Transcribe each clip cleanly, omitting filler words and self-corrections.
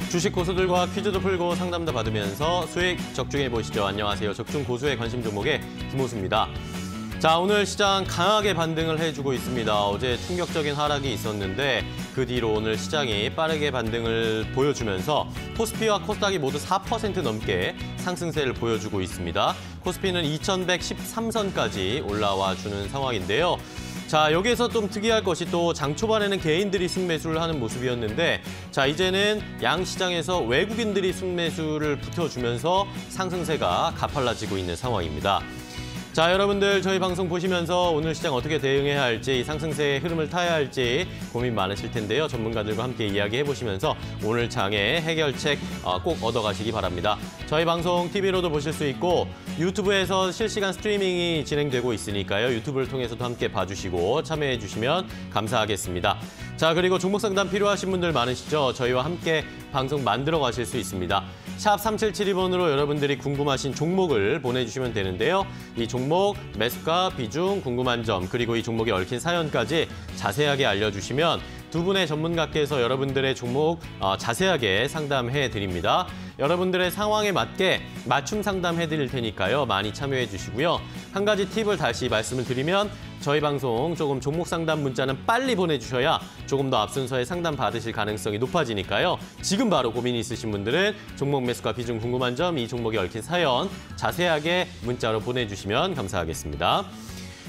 주식 고수들과 퀴즈도 풀고 상담도 받으면서 수익 적중해 보시죠. 안녕하세요. 적중 고수의 관심 종목의 김호수입니다. 자, 오늘 시장 강하게 반등을 해주고 있습니다. 어제 충격적인 하락이 있었는데 그 뒤로 오늘 시장이 빠르게 반등을 보여주면서 코스피와 코스닥이 모두 4% 넘게 상승세를 보여주고 있습니다. 코스피는 2113선까지 올라와 주는 상황인데요. 자, 여기에서 좀 특이할 것이 또 장 초반에는 개인들이 순매수를 하는 모습이었는데 자, 이제는 양시장에서 외국인들이 순매수를 붙여주면서 상승세가 가팔라지고 있는 상황입니다. 자, 여러분들 저희 방송 보시면서 오늘 시장 어떻게 대응해야 할지, 상승세의 흐름을 타야 할지 고민 많으실 텐데요. 전문가들과 함께 이야기해보시면서 오늘 장의 해결책 꼭 얻어가시기 바랍니다. 저희 방송 TV로도 보실 수 있고 유튜브에서 실시간 스트리밍이 진행되고 있으니까요. 유튜브를 통해서도 함께 봐주시고 참여해주시면 감사하겠습니다. 자, 그리고 종목 상담 필요하신 분들 많으시죠? 저희와 함께 방송 만들어 가실 수 있습니다. 샵 3772번으로 여러분들이 궁금하신 종목을 보내주시면 되는데요. 이 종목, 매수가, 비중, 궁금한 점, 그리고 이 종목에 얽힌 사연까지 자세하게 알려주시면 두 분의 전문가께서 여러분들의 종목 자세하게 상담해 드립니다. 여러분들의 상황에 맞게 맞춤 상담해 드릴 테니까요. 많이 참여해 주시고요. 한 가지 팁을 다시 말씀을 드리면 저희 방송 조금 종목 상담 문자는 빨리 보내주셔야 조금 더 앞순서에 상담 받으실 가능성이 높아지니까요. 지금 바로 고민이 있으신 분들은 종목 매수가 비중 궁금한 점, 이 종목에 얽힌 사연 자세하게 문자로 보내주시면 감사하겠습니다.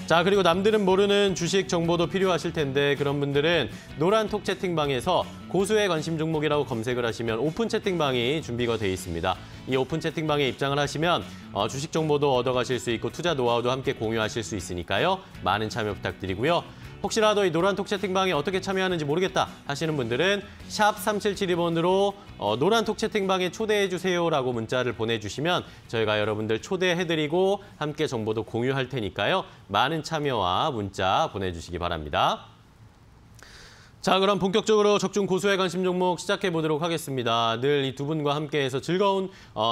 자, 그리고 남들은 모르는 주식 정보도 필요하실 텐데 그런 분들은 노란톡 채팅방에서 고수의 관심 종목이라고 검색을 하시면 오픈 채팅방이 준비가 돼 있습니다. 이 오픈 채팅방에 입장을 하시면 주식 정보도 얻어가실 수 있고 투자 노하우도 함께 공유하실 수 있으니까요. 많은 참여 부탁드리고요. 혹시라도 이 노란톡 채팅방에 어떻게 참여하는지 모르겠다 하시는 분들은 샵 3772번으로 노란톡 채팅방에 초대해주세요라고 문자를 보내주시면 저희가 여러분들 초대해드리고 함께 정보도 공유할 테니까요. 많은 참여와 문자 보내주시기 바랍니다. 자, 그럼 본격적으로 적중 고수의 관심 종목 시작해 보도록 하겠습니다. 늘 이 두 분과 함께해서 즐거운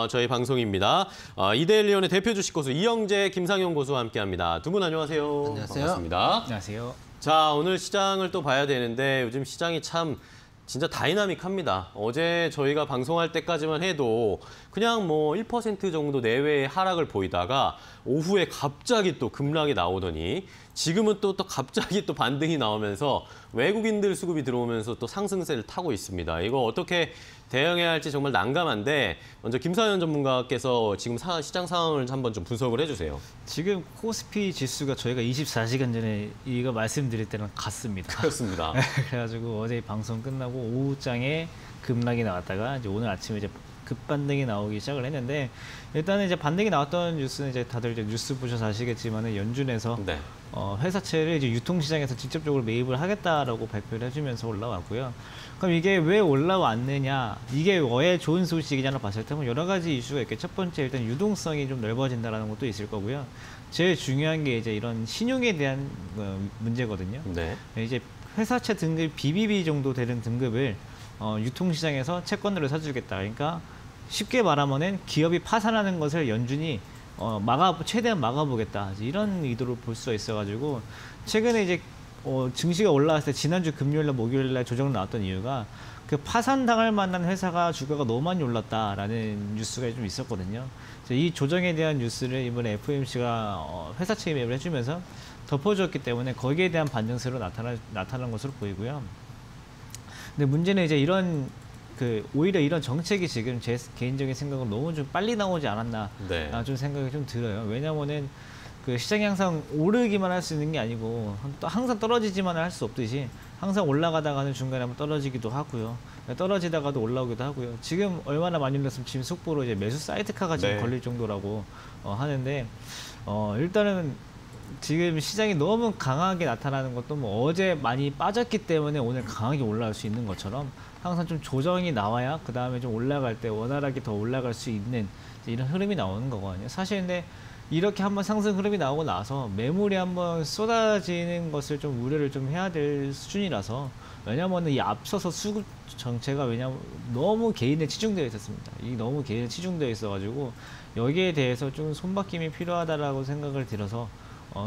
저희 방송입니다. 이데일리온의 대표 주식 고수 이영재, 김상현 고수와 함께합니다. 두 분 안녕하세요. 안녕하세요. 반갑습니다. 안녕하세요. 자, 오늘 시장을 또 봐야 되는데 요즘 시장이 참 진짜 다이나믹합니다. 어제 저희가 방송할 때까지만 해도 그냥 뭐 1% 정도 내외의 하락을 보이다가 오후에 갑자기 또 급락이 나오더니 지금은 또 갑자기 또 반등이 나오면서 외국인들 수급이 들어오면서 또 상승세를 타고 있습니다. 이거 어떻게 대응해야 할지 정말 난감한데 먼저 김상현 전문가께서 지금 시장 상황을 한번 좀 분석을 해주세요. 지금 코스피 지수가 저희가 24시간 전에 이거 말씀드릴 때랑 같습니다. 그렇습니다. 그래가지고 어제 방송 끝나고 오후장에 급락이 나왔다가 이제 오늘 아침에 이제 급반등이 나오기 시작을 했는데 일단은 이제 반등이 나왔던 뉴스는 이제 다들 이제 뉴스 보셔서 아시겠지만은 연준에서 네. 회사채를 이제 유통시장에서 직접적으로 매입을 하겠다라고 발표를 해주면서 올라왔고요. 그럼 이게 왜 올라왔느냐, 이게 왜 좋은 소식이냐를 봤을 때 여러 가지 이슈가 있겠죠. 첫 번째 일단 유동성이 좀 넓어진다라는 것도 있을 거고요. 제일 중요한 게 이제 이런 신용에 대한 문제거든요. 네. 이제 회사채 등급 BBB 정도 되는 등급을 유통시장에서 채권으로 사주겠다. 그러니까 쉽게 말하면은 기업이 파산하는 것을 연준이 최대한 막아보겠다. 이런 의도로 볼 수가 있어가지고 최근에 이제 증시가 올라왔을 때 지난주 금요일날 목요일날 조정 나왔던 이유가 그 파산당할 만한 회사가 주가가 너무 많이 올랐다라는 뉴스가 좀 있었거든요. 이 조정에 대한 뉴스를 이번에 FOMC가 회사채 매입을 해주면서 덮어줬기 때문에 거기에 대한 반등세로 나타난 것으로 보이고요. 근데 문제는 이제 오히려 이런 정책이 지금 제 개인적인 생각은 너무 좀 빨리 나오지 않았나 네. 좀 생각이 좀 들어요. 왜냐면은 그 시장이 항상 오르기만 할 수 있는 게 아니고 또 항상 떨어지지만 할 수 없듯이 항상 올라가다가는 중간에 한번 떨어지기도 하고요. 떨어지다가도 올라오기도 하고요. 지금 얼마나 많이 올랐으면 지금 속보로 이제 매수 사이트카가 지금 네. 걸릴 정도라고 하는데 일단은 지금 시장이 너무 강하게 나타나는 것도 뭐 어제 많이 빠졌기 때문에 오늘 강하게 올라갈 수 있는 것처럼 항상 좀 조정이 나와야 그 다음에 좀 올라갈 때 원활하게 더 올라갈 수 있는 이런 흐름이 나오는 거거든요. 사실 근데 이렇게 한번 상승 흐름이 나오고 나서 매물이 한번 쏟아지는 것을 좀 우려를 좀 해야 될 수준이라서 왜냐면은 이 앞서서 수급 정체가 너무 개인에 치중되어 있었습니다. 이 너무 개인에 치중되어 있어가지고 여기에 대해서 좀 손바뀜이 필요하다라고 생각을 들어서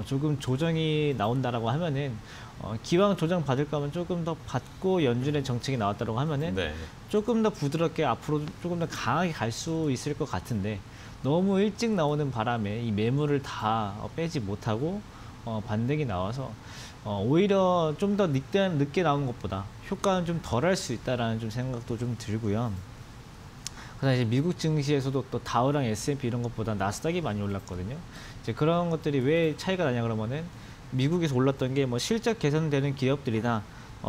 조금 조정이 나온다라고 하면은 기왕 조정 받을 거면 조금 더 받고 연준의 정책이 나왔다고 하면은 네. 조금 더 부드럽게 앞으로 조금 더 강하게 갈 수 있을 것 같은데 너무 일찍 나오는 바람에 이 매물을 다 빼지 못하고 반등이 나와서 오히려 좀 더 늦게 나온 것보다 효과는 좀 덜할 수 있다라는 좀 생각도 좀 들고요. 그다음 이제 미국 증시에서도 또 다우랑 S&P 이런 것보다 나스닥이 많이 올랐거든요. 이제 그런 것들이 왜 차이가 나냐 그러면은 미국에서 올랐던 게 뭐 실적 개선되는 기업들이나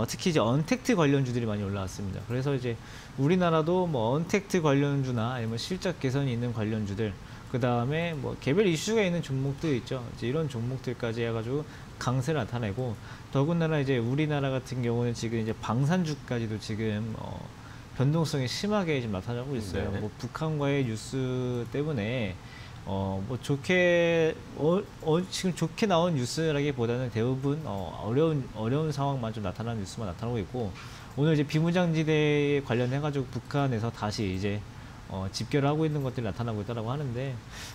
특히 이제 언택트 관련주들이 많이 올라왔습니다. 그래서 이제 우리나라도 뭐 언택트 관련주나 아니면 실적 개선이 있는 관련주들, 그 다음에 뭐 개별 이슈가 있는 종목들 있죠. 이제 이런 종목들까지 해가지고 강세를 나타내고, 더군다나 이제 우리나라 같은 경우는 지금 이제 방산주까지도 지금 변동성이 심하게 지금 나타나고 있어요. 네. 뭐 북한과의 뉴스 때문에 뭐 좋게 지금 좋게 나온 뉴스라기보다는 대부분 어려운 상황만 좀 나타나는 뉴스만 나타나고 있고, 오늘 이제 비무장지대에 관련해 가지고 북한에서 다시 이제 집결을 하고 있는 것들이 나타나고 있다고 하는데,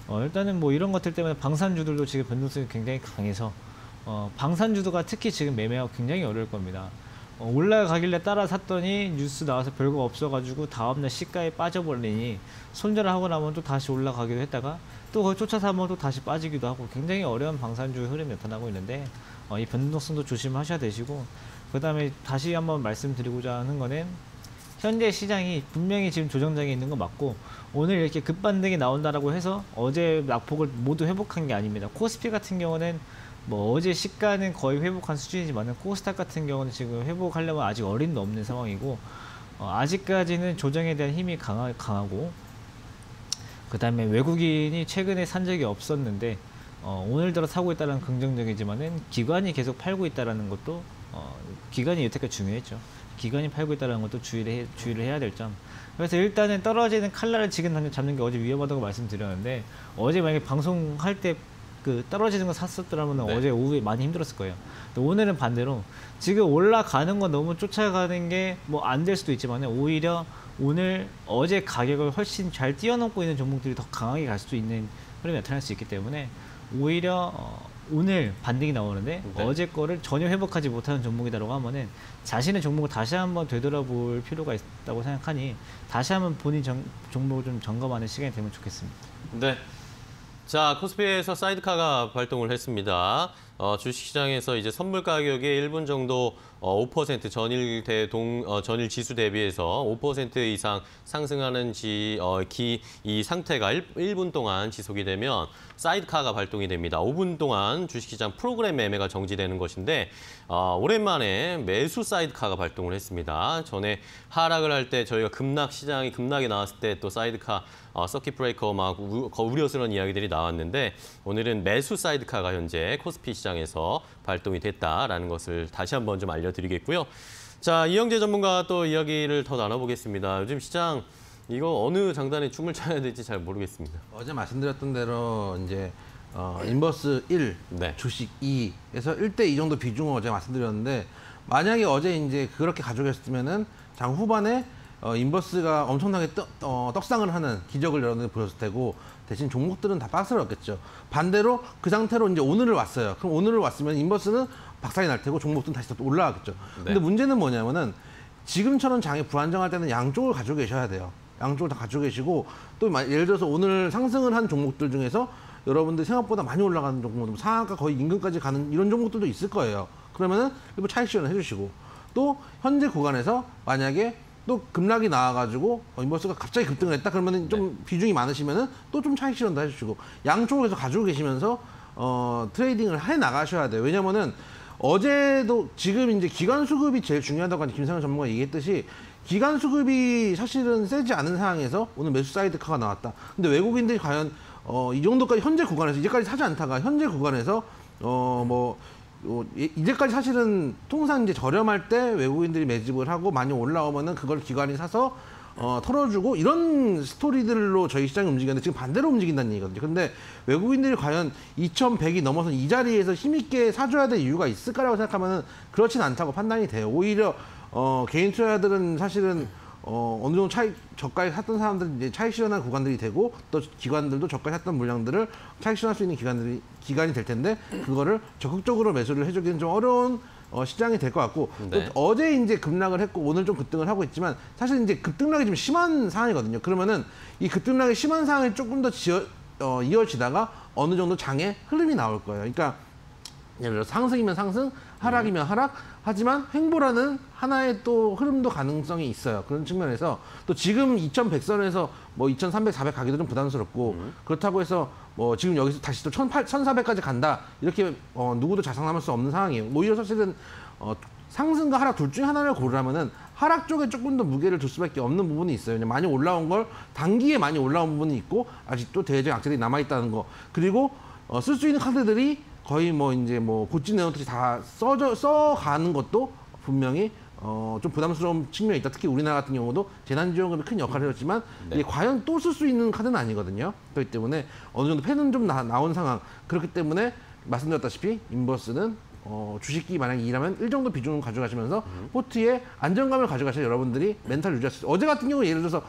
일단은 뭐 이런 것들 때문에 방산주들도 지금 변동성이 굉장히 강해서 방산주도가 특히 지금 매매가 굉장히 어려울 겁니다. 올라가길래 따라 샀더니 뉴스 나와서 별거 없어가지고 다음날 시가에 빠져버리니 손절을 하고 나면 또 다시 올라가기도 했다가 또 그걸 쫓아 사면 또 다시 빠지기도 하고 굉장히 어려운 방산주의 흐름이 나타나고 있는데, 이 변동성도 조심하셔야 되시고, 그 다음에 다시 한번 말씀드리고자 하는 거는 현재 시장이 분명히 지금 조정장에 있는 거 맞고, 오늘 이렇게 급반등이 나온다라고 해서 어제 낙폭을 모두 회복한 게 아닙니다. 코스피 같은 경우는 뭐 어제 시가는 거의 회복한 수준이지만 코스닥 같은 경우는 지금 회복하려면 아직 어림도 없는 상황이고, 아직까지는 조정에 대한 힘이 강하고, 그 다음에 외국인이 최근에 산 적이 없었는데 오늘 들어 사고 있다는 긍정적이지만은 기관이 계속 팔고 있다는 것도 기관이 여태까지 중요했죠. 기관이 팔고 있다는 것도 주의를 해야 될 점. 그래서 일단은 떨어지는 칼날을 지금 당장 잡는 게 어제 위험하다고 말씀드렸는데, 어제 만약에 방송할 때 그 떨어지는 거 샀었더라면 네. 어제 오후에 많이 힘들었을 거예요. 근데 오늘은 반대로 지금 올라가는 거 너무 쫓아가는 게 뭐 안 될 수도 있지만 오히려 오늘 어제 가격을 훨씬 잘 뛰어넘고 있는 종목들이 더 강하게 갈 수도 있는 흐름이 나타날 수 있기 때문에 오히려 오늘 반등이 나오는데 네. 어제 거를 전혀 회복하지 못하는 종목이다라고 하면은 자신의 종목을 다시 한번 되돌아볼 필요가 있다고 생각하니 다시 한번 본인 종목을 좀 점검하는 시간이 되면 좋겠습니다. 네. 자, 코스피에서 사이드카가 발동을 했습니다. 주식시장에서 이제 선물 가격이 1분 정도 5% 전일 지수 대비해서 5% 이상 상승하는 이 상태가 1분 동안 지속이 되면 사이드카가 발동이 됩니다. 5분 동안 주식시장 프로그램 매매가 정지되는 것인데, 오랜만에 매수 사이드카가 발동을 했습니다. 전에 하락을 할 때 저희가 시장이 급락이 나왔을 때 또 사이드카 서킷 브레이커 막 우려스러운 이야기들이 나왔는데, 오늘은 매수 사이드카가 현재 코스피 시장에서 발동이 됐다라는 것을 다시 한번 좀 알려드리겠고요. 자, 이영재 전문가와 또 이야기를 더 나눠보겠습니다. 요즘 시장 이거 어느 장단에 춤을 춰야 될지 잘 모르겠습니다. 어제 말씀드렸던 대로 이제 인버스 1, 네. 주식 2에서 1대2 정도 비중을 어제 말씀드렸는데, 만약에 어제 이제 그렇게 가져갔으면은 장 후반에 인버스가 엄청나게 떡상을 하는 기적을 여러분들이 보셨을 테고, 대신 종목들은 다 빠스러웠겠죠. 반대로 그 상태로 이제 오늘을 왔어요. 그럼 오늘을 왔으면 인버스는 박살이 날 테고 종목들은 다시 또 올라가겠죠. 근데 네. 문제는 뭐냐면은 지금처럼 장이 불안정할 때는 양쪽을 가지고 계셔야 돼요. 양쪽을 다 가지고 계시고, 또 예를 들어서 오늘 상승을 한 종목들 중에서 여러분들 생각보다 많이 올라가는 종목, 상한가 거의 임금까지 가는 이런 종목들도 있을 거예요. 그러면은 일부 차익 실현을 해주시고, 또 현재 구간에서 만약에 또 급락이 나와가지고 인버스가 갑자기 급등을 했다 그러면은 좀 비중이 많으시면은 또 좀 차익 실현도 해주시고, 양쪽을 계속 가지고 계시면서 트레이딩을 해 나가셔야 돼요. 왜냐면은 어제도 지금 이제 기관 수급이 제일 중요하다고 하는 김상현 전문가가 얘기했듯이, 기관 수급이 사실은 세지 않은 상황에서 오늘 매수 사이드카가 나왔다. 근데 외국인들이 과연 이 정도까지 현재 구간에서 이제까지 사지 않다가 현재 구간에서 이제까지 사실은 통상 이제 저렴할 때 외국인들이 매집을 하고 많이 올라오면은 그걸 기관이 사서 털어주고 이런 스토리들로 저희 시장이 움직였는데, 지금 반대로 움직인다는 얘기거든요. 근데 외국인들이 과연 2,100이 넘어서 이 자리에서 힘있게 사줘야 될 이유가 있을까라고 생각하면은 그렇진 않다고 판단이 돼요. 오히려 개인 투자자들은 사실은 어느 정도 저가에 샀던 사람들은 이제 차익 실현할 구간들이 되고 또 기관들도 저가에 샀던 물량들을 차익 실현할 수 있는 기간이 될 텐데 그거를 적극적으로 매수를 해주기는 좀 어려운 시장이 될 것 같고 네. 또 어제 이제 급락을 했고 오늘 좀 급등을 하고 있지만 사실 이제 급등락이 좀 심한 상황이거든요. 그러면은 이 급등락이 심한 상황이 조금 더 이어지다가 어느 정도 장의 흐름이 나올 거예요. 그러니까 예를 들어 상승이면 상승, 하락이면 하락. 하지만 횡보라는 하나의 또 흐름도 가능성이 있어요. 그런 측면에서 또 지금 2100선에서 뭐 2300, 400 가기도 좀 부담스럽고 그렇다고 해서 뭐 지금 여기서 다시 또 1400까지 간다 이렇게 누구도 자상남을 수 없는 상황이에요. 오히려 사실은 상승과 하락 둘 중에 하나를 고르라면은 하락 쪽에 조금 더 무게를 둘 수밖에 없는 부분이 있어요. 많이 올라온 걸 단기에 많이 올라온 부분이 있고 아직도 대외적 악재들이 남아 있다는 거. 그리고 쓸 수 있는 카드들이 거의 뭐 이제 뭐 고치 내용들이 다 써가는 것도 분명히 좀 부담스러운 측면이 있다. 특히 우리나라 같은 경우도 재난지원금이 큰 역할을 했지만 네. 이게 과연 또 쓸 수 있는 카드는 아니거든요. 그렇기 때문에 어느 정도 패는 좀 나온 상황. 그렇기 때문에 말씀드렸다시피 인버스는 주식이 만약에 2라면 1 정도 비중을 가져가시면서 포트에 안정감을 가져가셔야 여러분들이 멘탈 유지할 수 있어요. 어제 같은 경우 예를 들어서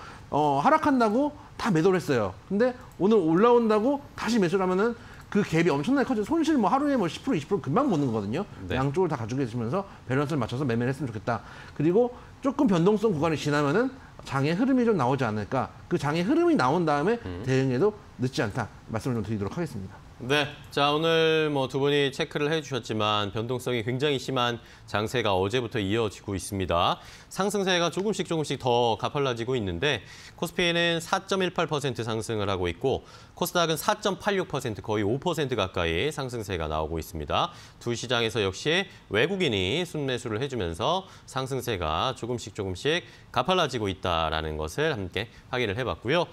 하락한다고 다 매도를 했어요. 근데 오늘 올라온다고 다시 매수를 하면은 그 갭이 엄청나게 커져 손실 뭐 하루에 뭐 10%, 20% 금방 보는 거거든요. 네. 양쪽을 다 가지고 계시면서 밸런스를 맞춰서 매매를 했으면 좋겠다. 그리고 조금 변동성 구간이 지나면은 장의 흐름이 좀 나오지 않을까. 그 장의 흐름이 나온 다음에 대응에도 늦지 않다. 말씀을 좀 드리도록 하겠습니다. 네, 자 오늘 뭐 두 분이 체크를 해주셨지만 변동성이 굉장히 심한 장세가 어제부터 이어지고 있습니다. 상승세가 조금씩 더 가팔라지고 있는데 코스피는 4.18% 상승을 하고 있고 코스닥은 4.86% 거의 5% 가까이 상승세가 나오고 있습니다. 두 시장에서 역시 외국인이 순매수를 해주면서 상승세가 조금씩 가팔라지고 있다라는 것을 함께 확인을 해봤고요.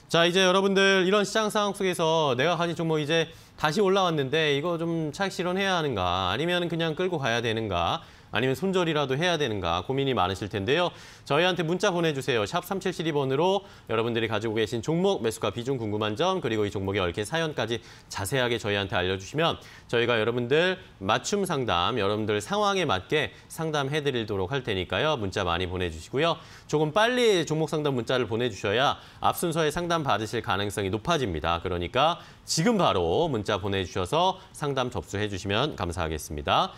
자, 이제 여러분들 이런 시장 상황 속에서 내가 가진 종목 이제 다시 올라왔는데 이거 좀 차익 실현해야 하는가 아니면 그냥 끌고 가야 되는가 아니면 손절이라도 해야 되는가 고민이 많으실 텐데요. 저희한테 문자 보내주세요. 샵 3772번으로 여러분들이 가지고 계신 종목, 매수가 비중 궁금한 점 그리고 이 종목의 얽힌 사연까지 자세하게 저희한테 알려주시면 저희가 여러분들 맞춤 상담, 여러분들 상황에 맞게 상담해드리도록 할 테니까요. 문자 많이 보내주시고요. 조금 빨리 종목 상담 문자를 보내주셔야 앞 순서에 상담 받으실 가능성이 높아집니다. 그러니까 지금 바로 문자 보내주셔서 상담 접수해 주시면 감사하겠습니다.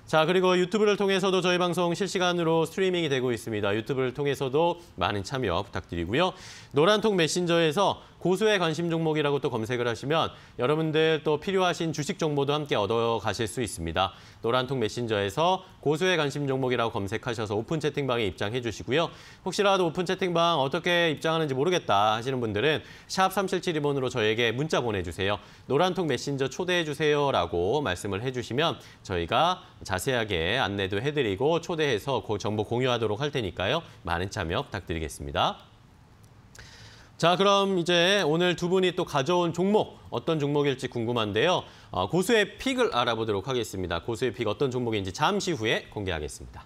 자, 그리고 유튜브를 통해서도 저희 방송 실시간으로 스트리밍이 되고 있습니다. 유튜브를 통해서도 많은 참여 부탁드리고요. 노란통 메신저에서 고수의 관심 종목이라고 또 검색을 하시면 여러분들 또 필요하신 주식 정보도 함께 얻어가실 수 있습니다. 노란통 메신저에서 고수의 관심 종목이라고 검색하셔서 오픈 채팅방에 입장해 주시고요. 혹시라도 오픈 채팅방 어떻게 입장하는지 모르겠다 하시는 분들은 샵 3772번으로 저에게 문자 보내주세요. 노란통 메신저 초대해 주세요라고 말씀을 해주시면 저희가 자세하게 안내도 해드리고 초대해서 그 정보 공유하도록 할 테니까요. 많은 참여 부탁드리겠습니다. 자, 그럼 이제 오늘 두 분이 또 가져온 종목 어떤 종목일지 궁금한데요. 고수의 픽을 알아보도록 하겠습니다. 고수의 픽 어떤 종목인지 잠시 후에 공개하겠습니다.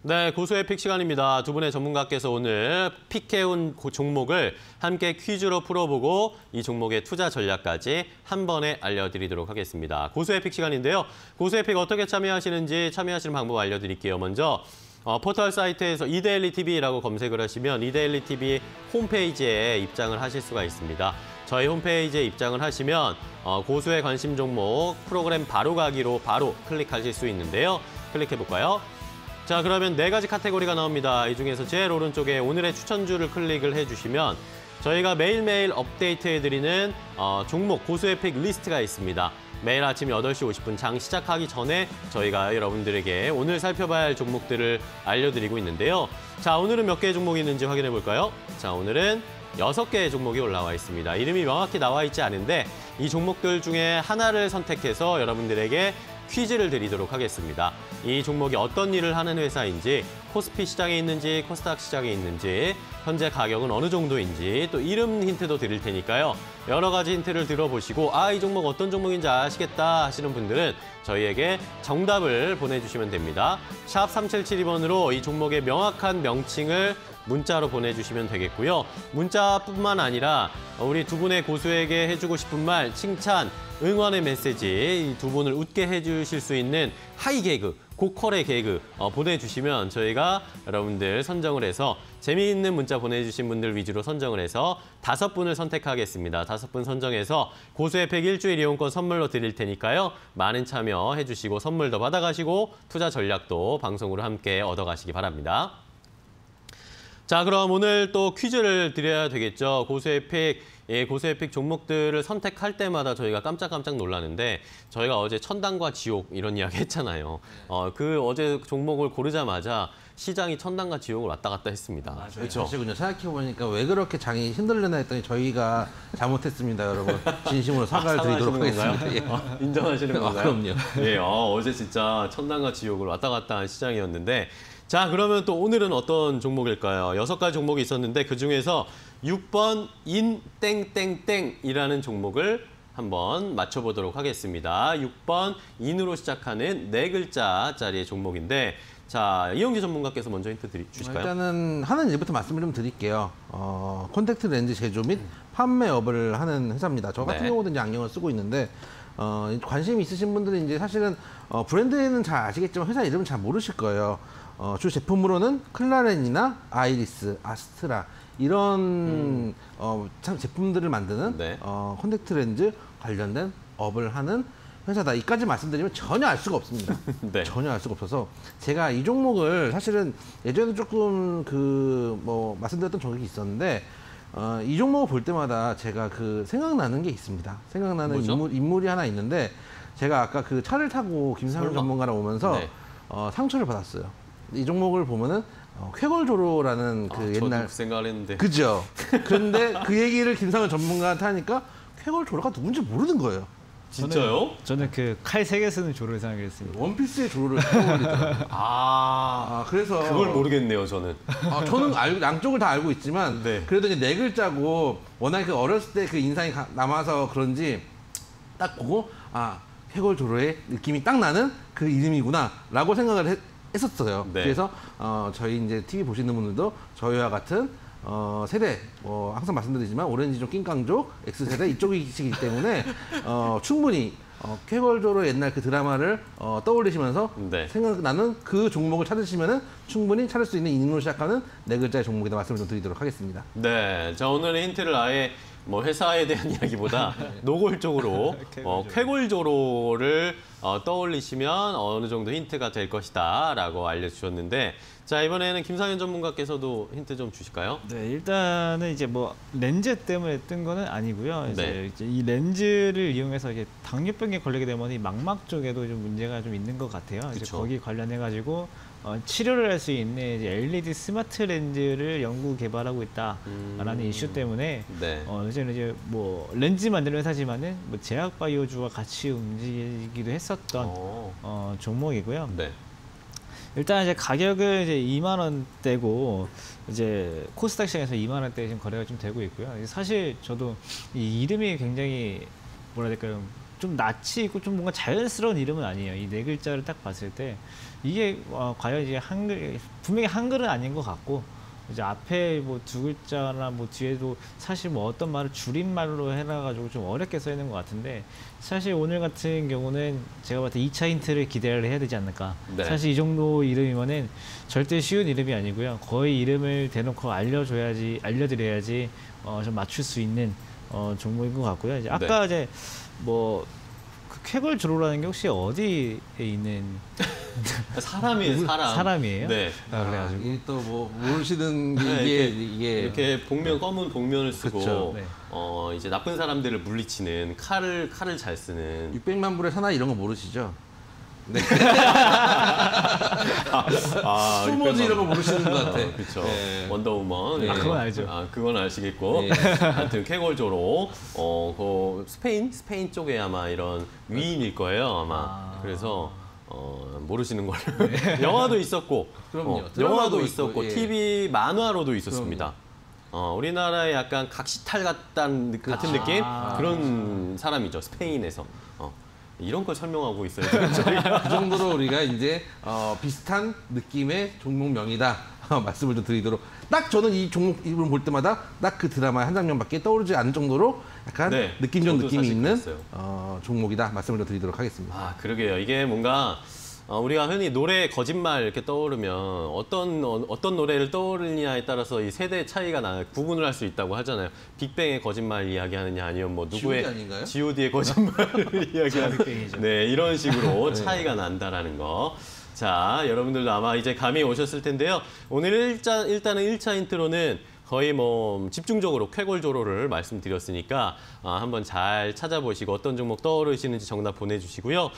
네, 고수의 픽 시간입니다. 두 분의 전문가께서 오늘 픽해온 종목을 함께 퀴즈로 풀어보고 이 종목의 투자 전략까지 한 번에 알려드리도록 하겠습니다. 고수의 픽 시간인데요. 고수의 픽 어떻게 참여하시는지 참여하시는 방법 알려드릴게요. 먼저 포털 사이트에서 이데일리TV라고 검색을 하시면 이데일리TV 홈페이지에 입장을 하실 수가 있습니다. 저희 홈페이지에 입장을 하시면 고수의 관심 종목 프로그램 바로 가기로 바로 클릭하실 수 있는데요. 클릭해볼까요? 자, 그러면 4가지 카테고리가 나옵니다. 이 중에서 제일 오른쪽에 오늘의 추천주를 클릭을 해주시면 저희가 매일매일 업데이트해드리는 종목 고수의 픽 리스트가 있습니다. 매일 아침 8시 50분 장 시작하기 전에 저희가 여러분들에게 오늘 살펴봐야 할 종목들을 알려드리고 있는데요. 자, 오늘은 몇 개의 종목이 있는지 확인해 볼까요? 자, 오늘은 6개의 종목이 올라와 있습니다. 이름이 명확히 나와 있지 않은데 이 종목들 중에 하나를 선택해서 여러분들에게 퀴즈를 드리도록 하겠습니다. 이 종목이 어떤 일을 하는 회사인지, 코스피 시장에 있는지, 코스닥 시장에 있는지, 현재 가격은 어느 정도인지, 또 이름 힌트도 드릴 테니까요. 여러 가지 힌트를 들어보시고 이 종목 어떤 종목인지 아시겠다 하시는 분들은 저희에게 정답을 보내주시면 됩니다. 샵 3772번으로 이 종목의 명확한 명칭을 문자로 보내주시면 되겠고요. 문자뿐만 아니라 우리 두 분의 고수에게 해주고 싶은 말, 칭찬, 응원의 메시지, 이 두 분을 웃게 해주실 수 있는 하이 개그, 고퀄의 개그 보내주시면 저희가 여러분들 선정을 해서 재미있는 문자 보내주신 분들 위주로 선정을 해서 5분을 선택하겠습니다. 5분 선정해서 고수의 101주일 이용권 선물로 드릴 테니까요. 많은 참여해 주시고 선물도 받아가시고 투자 전략도 방송으로 함께 얻어가시기 바랍니다. 자, 그럼 오늘 또 퀴즈를 드려야 되겠죠. 고수의 픽 종목들을 선택할 때마다 저희가 깜짝깜짝 놀라는데 저희가 어제 천당과 지옥 이런 이야기 했잖아요. 그 어제 종목을 고르자마자 시장이 천당과 지옥을 왔다 갔다 했습니다. 그렇죠. 그렇군요. 생각해보니까 왜 그렇게 장이 힘들려나 했더니 저희가 잘못했습니다, 여러분. 진심으로 사과를 드리도록 하겠습니다. 예. 인정하시는 건가요? 그럼요. 네, 어제 진짜 천당과 지옥을 왔다 갔다 한 시장이었는데 자, 그러면 또 오늘은 어떤 종목일까요? 6가지 종목이 있었는데 그중에서 6번 인땡땡땡이라는 종목을 한번 맞춰보도록 하겠습니다. 6번 인으로 시작하는 4글자짜리의 종목인데 자, 이용기 전문가께서 먼저 힌트 주실까요? 일단은 하는 일부터 말씀을 좀 드릴게요. 콘택트 렌즈 제조 및 판매업을 하는 회사입니다. 저 같은 네. 경우도 이제 안경을 쓰고 있는데 관심이 있으신 분들은 이제 사실은 브랜드는 잘 아시겠지만 회사 이름은 잘 모르실 거예요. 주 제품으로는 클라렌이나 아이리스, 아스트라 이런 참 제품들을 만드는 네. 콘택트 렌즈 관련된 업을 하는 회사다. 이까지 말씀드리면 전혀 알 수가 없습니다. 네. 전혀 알 수가 없어서 제가 이 종목을 사실은 예전에 조금 말씀드렸던 적이 있었는데 이 종목을 볼 때마다 제가 생각나는 게 있습니다. 생각나는 인물이 하나 있는데 제가 아까 그 차를 타고 김상현 전문가랑 오면서 네. 상처를 받았어요. 이 종목을 보면은 쾌걸조로라는 옛날 저도 그 생각을 했는데 그죠. 그런데 그 얘기를 김상현 전문가한테 하니까 쾌걸조로가 누군지 모르는 거예요. 진짜요? 저는 그 칼 3개 쓰는 조를 생각했습니다. 원피스의 조로를 떠올리더라고요. 그래서 그걸 모르겠네요, 저는. 저는 양쪽을 다 알고 있지만 네. 그래도 이제 4글자고 워낙 어렸을 때 그 인상이 남아서 그런지 딱 보고 쾌걸조로의 느낌이 딱 나는 그 이름이구나라고 생각을 했었어요. 네. 그래서 저희 이제 TV 보시는 분들도 저희와 같은 세대 항상 말씀드리지만 오렌지족, 낑깡족, X세대 이쪽이시기 때문에 충분히 쾌걸조로 옛날 그 드라마를 떠올리시면서 네. 생각나는 그 종목을 찾으시면은 충분히 찾을 수 있는 인으로 시작하는 4글자의 종목이다 말씀을 좀 드리도록 하겠습니다. 네, 자 오늘의 힌트를 아예 회사에 대한 이야기보다 노골적으로 쾌골조로를 떠올리시면 어느 정도 힌트가 될 것이다라고 알려주셨는데 자 이번에는 김상현 전문가께서도 힌트 좀 주실까요? 네, 일단은 이제 렌즈 때문에 뜬 거는 아니고요. 네. 이제 이 렌즈를 이용해서 이제 당뇨병에 걸리게 되면 이 망막 쪽에도 좀 문제가 좀 있는 것 같아요. 이제 그쵸. 거기 관련해 가지고 치료를 할 수 있는 이제 LED 스마트 렌즈를 연구 개발하고 있다라는 이슈 때문에 네. 이제 렌즈 만드는 회사지만은 제약 바이오주와 같이 움직이기도 했었던 종목이고요. 네. 일단 이제 가격은 이제 2만 원대고 이제 코스닥 시장에서 2만 원대 지금 거래가 좀 되고 있고요. 사실 저도 이 이름이 굉장히 뭐라 해야 될까요? 좀 낯이 있고 좀 뭔가 자연스러운 이름은 아니에요. 이 4글자를 딱 봤을 때 이게 과연 이제 분명히 한글은 아닌 것 같고 이제 앞에 2글자나 뒤에도 사실 어떤 말을 줄임말로 해놔가지고 좀 어렵게 써 있는 것 같은데 사실 오늘 같은 경우는 제가 봤을 때 2차 힌트를 기대를 해야 되지 않을까. 네. 사실 이 정도 이름이면은 절대 쉬운 이름이 아니고요. 거의 이름을 대놓고 알려드려야지 좀 맞출 수 있는 종목인 것 같고요. 이제 아까 이제 그 쾌걸조로라는 게 혹시 어디에 있는 사람이에요, 사람. 사람이에요? 네. 그래가지고 이게 또 모르시는 게 네, 이게 이렇게 검은 복면을 쓰고 그쵸. 네. 이제 나쁜 사람들을 물리치는 칼을 잘 쓰는 600만 불의 사나이 이런 거 모르시죠? 네. 수모지 이런 거 모르시는 것 같아. 그렇죠. 네. 원더우먼. 네. 그건 알죠. 그건 아시겠고. 네. 하여튼 쾌골조로 그 스페인 쪽에 아마 이런 위인일 거예요, 아마. 그래서 모르시는 걸로. 영화도 있었고, 그럼요. 영화도 드라마도 있었고, 있고, 예. TV 만화로도 있었습니다. 우리나라의 약간 각시탈 같은 느낌? 그런 사람이죠, 스페인에서. 이런 걸 설명하고 있어요. 그 정도로 우리가 이제 비슷한 느낌의 종목명이다 말씀을 좀 드리도록 딱 저는 이 종목 이름을 볼 때마다 딱 그 드라마의 한 장면밖에 떠오르지 않을 정도로 약간 네, 느낌적 저도 느낌이 사실 있는 그랬어요. 종목이다 말씀을 좀 드리도록 하겠습니다. 그러게요. 이게 뭔가 우리가 흔히 노래 거짓말 이렇게 떠오르면 어떤 노래를 떠오르느냐에 따라서 이 세대 차이가 구분을 할 수 있다고 하잖아요. 빅뱅의 거짓말 이야기하느냐 아니면 뭐 누구의 G.O.D 아닌가요? G.O.D의 거짓말을 이야기하는 빅뱅이죠. 네, 이런 식으로 차이가 난다라는 거. 자, 여러분들도 아마 이제 감이 오셨을 텐데요. 오늘 일단은 1차 인트로는 거의 뭐 집중적으로 쾌골조로를 말씀드렸으니까 한번 잘 찾아보시고 어떤 종목 떠오르시는지 정답 보내주시고요.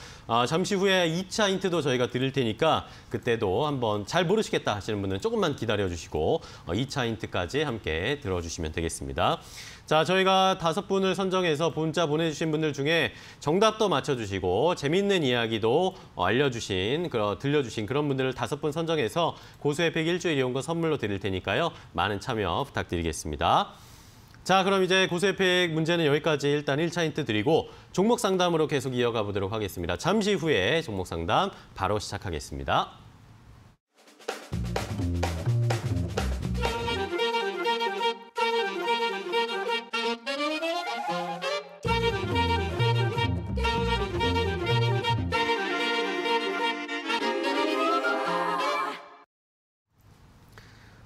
잠시 후에 2차 힌트도 저희가 드릴 테니까 그때도 한번 잘 모르시겠다 하시는 분은 조금만 기다려주시고 2차 힌트까지 함께 들어주시면 되겠습니다. 자, 저희가 5분을 선정해서 문자 보내주신 분들 중에 정답도 맞춰주시고 재밌는 이야기도 들려주신 그런 분들을 5분 선정해서 고수의100 일주일 이용권 선물로 드릴 테니까요. 많은 참여 부탁드리겠습니다. 자, 그럼 이제 고수의 100 문제는 여기까지 일단 1차 힌트 드리고 종목 상담으로 계속 이어가 보도록 하겠습니다. 잠시 후에 종목 상담 바로 시작하겠습니다.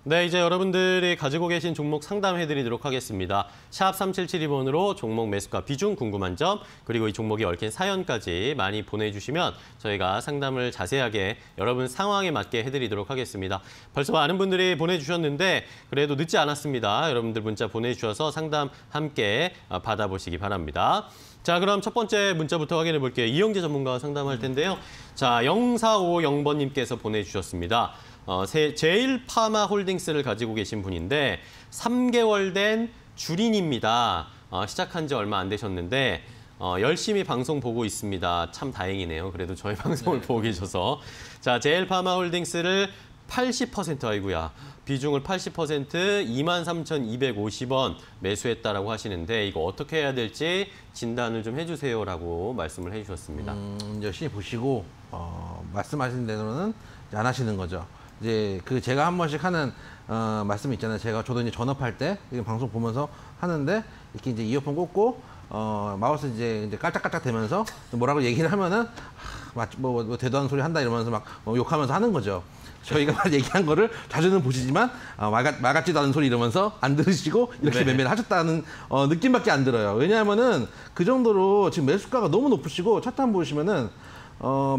네, 이제 여러분들이 가지고 계신 종목 상담해드리도록 하겠습니다. 샵 3772번으로 종목 매수가 비중 궁금한 점, 그리고 이 종목이 얽힌 사연까지 많이 보내주시면 저희가 상담을 자세하게 여러분 상황에 맞게 해드리도록 하겠습니다. 벌써 많은 분들이 보내주셨는데 그래도 늦지 않았습니다. 여러분들 문자 보내주셔서 상담 함께 받아보시기 바랍니다. 자, 그럼 첫 번째 문자부터 확인해 볼게요. 이영재 전문가와 상담할 텐데요. 자, 0450번님께서 보내주셨습니다. 제일파마홀딩스를 가지고 계신 분인데 3개월 된 주린입니다. 시작한 지 얼마 안 되셨는데 열심히 방송 보고 있습니다. 참 다행이네요. 그래도 저희 방송을 보고 계셔서. 자, 제일파마홀딩스를 80% 아이고야. 비중을 80% 23,250원 매수했다라고 하시는데 이거 어떻게 해야 될지 진단을 좀 해주세요라고 말씀을 해주셨습니다. 열심히 보시고 말씀하신 대로는 안 하시는 거죠. 이제 제가 한 번씩 하는 말씀 있잖아요. 저도 이제 전업할 때 방송 보면서 하는데 이렇게 이제 이어폰 꽂고 마우스 이제 깔짝깔짝 대면서 뭐라고 얘기를 하면은 뭐 대도 않는 소리 한다 이러면서 막 욕하면서 하는 거죠. 저희가 얘기한 거를 자주는 보시지만 말 같지도 않은 소리 이러면서 안 들으시고 이렇게 네. 매매를 하셨다는 느낌밖에 안 들어요. 왜냐하면은 그 정도로 지금 매수가가 너무 높으시고 차트 한번 보시면은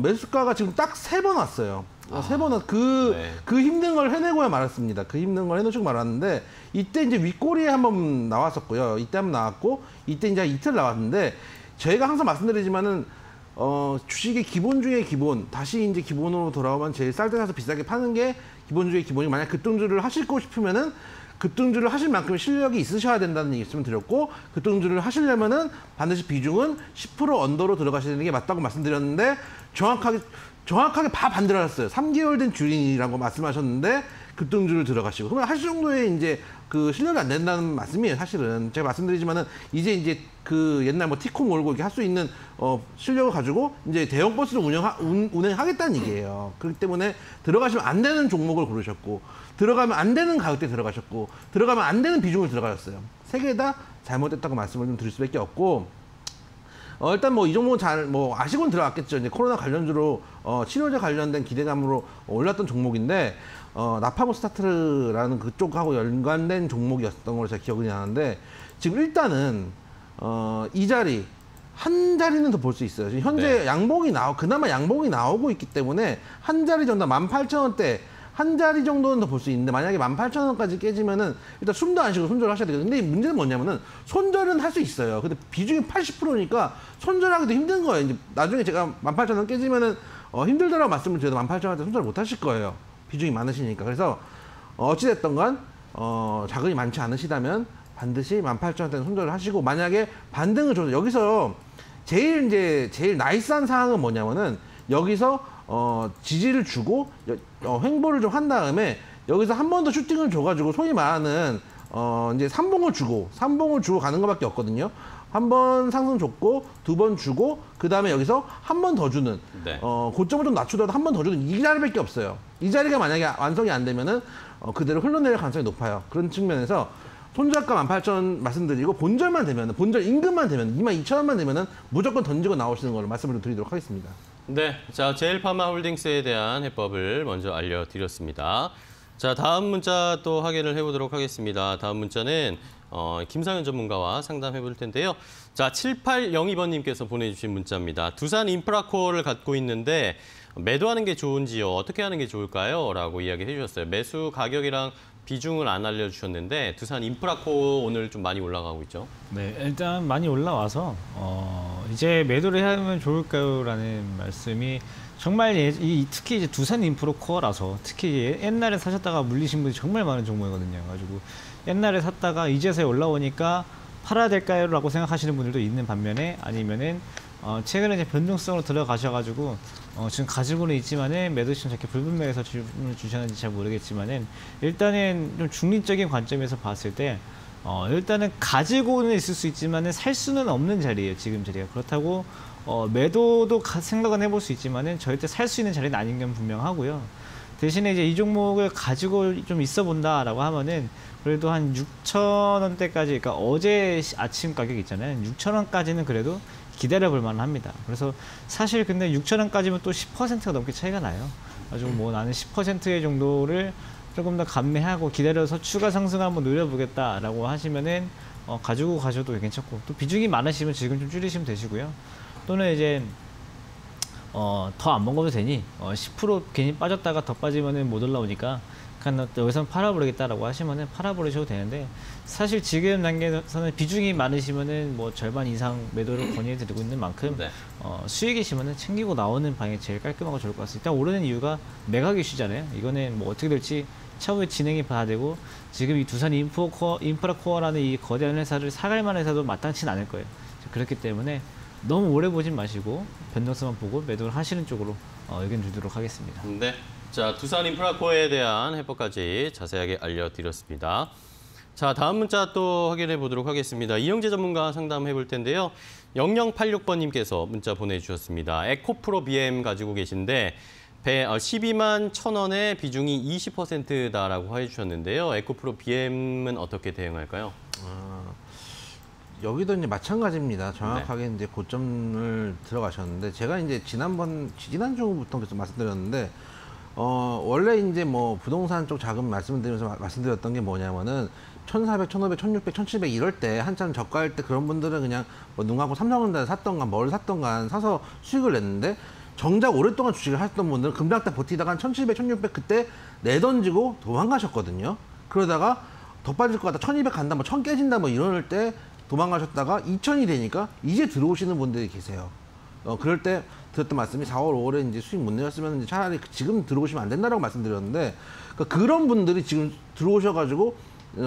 매수가가 지금 딱 3번 왔어요. 3번은 그 힘든 걸 해내고야 말았습니다. 그 힘든 걸 해놓으시고 말았는데 이때 이제 윗꼬리에 한번 나왔었고요. 이때 한번 나왔고 이때 이제 이틀 나왔는데 저희가 항상 말씀드리지만은 주식의 기본 중에 기본, 다시 이제 기본으로 돌아오면 제일 쌀 때 사서 비싸게 파는 게 기본 중에 기본이 만약 급등주를 하시고 싶으면은 급등주를 하실 만큼 실력이 있으셔야 된다는 말씀을 드렸고 급등주를 하시려면은 반드시 비중은 10% 언더로 들어가시는 게 맞다고 말씀드렸는데 정확하게 반대로 하셨어요. 3개월 된 주린이라고 말씀하셨는데 급등주를 들어가시고 그러면 하실 정도의 이제 실력이 안 된다는 말씀이에요. 사실은 제가 말씀드리지만은 이제 옛날 뭐 티코 몰고 이렇게 할 수 있는 실력을 가지고 이제 대형 버스를 운행하겠다는 얘기예요. 그렇기 때문에 들어가시면 안 되는 종목을 고르셨고 들어가면 안 되는 가격대 들어가셨고 들어가면 안 되는 비중을 들어가셨어요. 3개 다 잘못됐다고 말씀을 좀 드릴 수밖에 없고 일단 뭐 이 종목은 잘 아시고는 들어갔겠죠. 이제 코로나 관련주로 치료제 관련된 기대감으로 올랐던 종목인데 나파모스타트라는 그쪽하고 연관된 종목이었던 걸로 제가 기억이 나는데 지금 일단은 이 자리 한 자리는 더 볼 수 있어요. 지금 현재 네. 그나마 양봉이 나오고 있기 때문에 한 자리 정도 18,000원대 한 자리 정도는 더 볼 수 있는데 만약에 18,000원까지 깨지면은 일단 숨도 안 쉬고 손절을 하셔야 되거든요. 근데 문제는 뭐냐면은 손절은 할 수 있어요. 근데 비중이 80%니까 손절하기도 힘든 거예요. 이제 나중에 제가 18,000원 깨지면은 힘들다라고 말씀을 드려도 18,000원대 손절 못 하실 거예요. 비중이 많으시니까. 그래서 어찌됐든 간 자금이 많지 않으시다면 반드시 18,000원대는 손절을 하시고, 만약에 반등을 줘서 여기서 제일 나이스한 사항은 뭐냐면은 주고 지지를 주고 횡보를 좀 한 다음에 여기서 한 번 더 슈팅을 줘가지고 소위 말하는 이제 삼봉을 주고 가는 것밖에 없거든요. 한 번 상승 줬고 2번 주고 그 다음에 여기서 한 번 더 주는 네. 고점을 좀 낮추더라도 한 번 더 주는 이 자리밖에 없어요. 이 자리가 만약에 완성이 안 되면은 그대로 흘러내릴 가능성이 높아요. 그런 측면에서 손절가 18,000원 말씀드리고, 본절만 되면은, 본절 임금만 되면 22,000원만 되면은 무조건 던지고 나오시는 걸로 말씀을 드리도록 하겠습니다. 네, 자 제일파마홀딩스에 대한 해법을 먼저 알려드렸습니다. 자, 다음 문자 또 확인을 해보도록 하겠습니다. 다음 문자는 김상현 전문가와 상담해 볼 텐데요. 자, 7802번님께서 보내주신 문자입니다. 두산 인프라코어를 갖고 있는데 매도하는 게 좋은지요? 어떻게 하는 게 좋을까요? 라고 이야기해 주셨어요. 매수 가격이랑 비중을 안 알려주셨는데 두산 인프라코어 오늘 좀 많이 올라가고 있죠? 네, 일단 많이 올라와서 이제 매도를 하면 좋을까요?라는 말씀이 정말 특히 이제 두산 인프라코어라서 특히 옛날에 사셨다가 물리신 분이 정말 많은 종목이거든요. 가지고 옛날에 샀다가 이제서야 올라오니까 팔아야 될까요?라고 생각하시는 분들도 있는 반면에, 아니면은 최근에 이제 변동성으로 들어가셔가지고 지금 가지고는 있지만은 매도시는 저렇게 불분명해서 질문을 주셨는지 잘 모르겠지만은, 일단은 좀 중립적인 관점에서 봤을 때 일단은 가지고는 있을 수 있지만은 살 수는 없는 자리예요. 지금 자리가. 그렇다고 매도도 생각은 해볼 수 있지만은 절대 살 수 있는 자리는 아닌 건 분명하고요. 대신에 이제 이 종목을 가지고 좀 있어 본다라고 하면은 그래도 한 6,000원대까지, 그러니까 어제 아침 가격 있잖아요. 6,000원까지는 그래도 기다려볼 만합니다. 그래서 사실 근데 6,000원까지면 또 10%가 넘게 차이가 나요. 가지고 뭐 나는 10%의 정도를 조금 더 감내하고 기다려서 추가 상승 한번 노려보겠다라고 하시면은 가지고 가셔도 괜찮고, 또 비중이 많으시면 지금 좀 줄이시면 되시고요. 또는 이제 더 안 먹어도 되니 10% 괜히 빠졌다가 더 빠지면은 못 올라오니까 그냥 여기서 팔아버리겠다라고 하시면은 팔아버리셔도 되는데, 사실 지금 단계에서는 비중이 많으시면은 뭐 절반 이상 매도를 권유해드리고 있는 만큼 네. 수익이시면은 챙기고 나오는 방향이 제일 깔끔하고 좋을 것 같습니다. 일단 오르는 이유가 매각 이슈잖아요. 이거는 뭐 어떻게 될지 차후에 진행이 봐야 되고, 지금 이 두산 인프라코어라는 이 거대한 회사를 사갈 만한 회사도 마땅치는 않을 거예요. 그렇기 때문에 너무 오래 보진 마시고 변동성만 보고 매도를 하시는 쪽으로 의견 드리도록 하겠습니다. 네. 자, 두산 인프라코어에 대한 해법까지 자세하게 알려드렸습니다. 자, 다음 문자 또 확인해 보도록 하겠습니다. 이영재 전문가 상담해 볼 텐데요. 0086번님께서 문자 보내주셨습니다. 에코프로 BM 가지고 계신데 12만 1,000원에 비중이 20%다라고 해주셨는데요. 에코프로 BM은 어떻게 대응할까요? 여기도 이제 마찬가지입니다. 정확하게 이제 고점을 들어가셨는데, 제가 이제 지난주부터 계속 말씀드렸는데, 원래 이제 뭐 부동산 쪽 자금 말씀드리면서 말씀드렸던 게 뭐냐면은 1,400, 1,500, 1,600, 1,700 이럴 때 한참 저가일 때 그런 분들은 그냥 뭐 눈 감고 삼성전자 샀던가 뭘 샀던가 사서 수익을 냈는데, 정작 오랫동안 주식을 하셨던 분들은 급락 때 버티다가 한 1,700, 1,600 그때 내던지고 도망가셨거든요. 그러다가 더 빠질 것 같다, 1,200 간다, 뭐 1,000 깨진다 뭐 이럴 때 도망가셨다가 2,000이 되니까 이제 들어오시는 분들이 계세요. 그럴 때 드렸던 말씀이 4월, 5월에 이제 수익 못 내셨으면 이제 차라리 지금 들어오시면 안 된다라고 말씀드렸는데, 그러니까 그런 분들이 지금 들어오셔가지고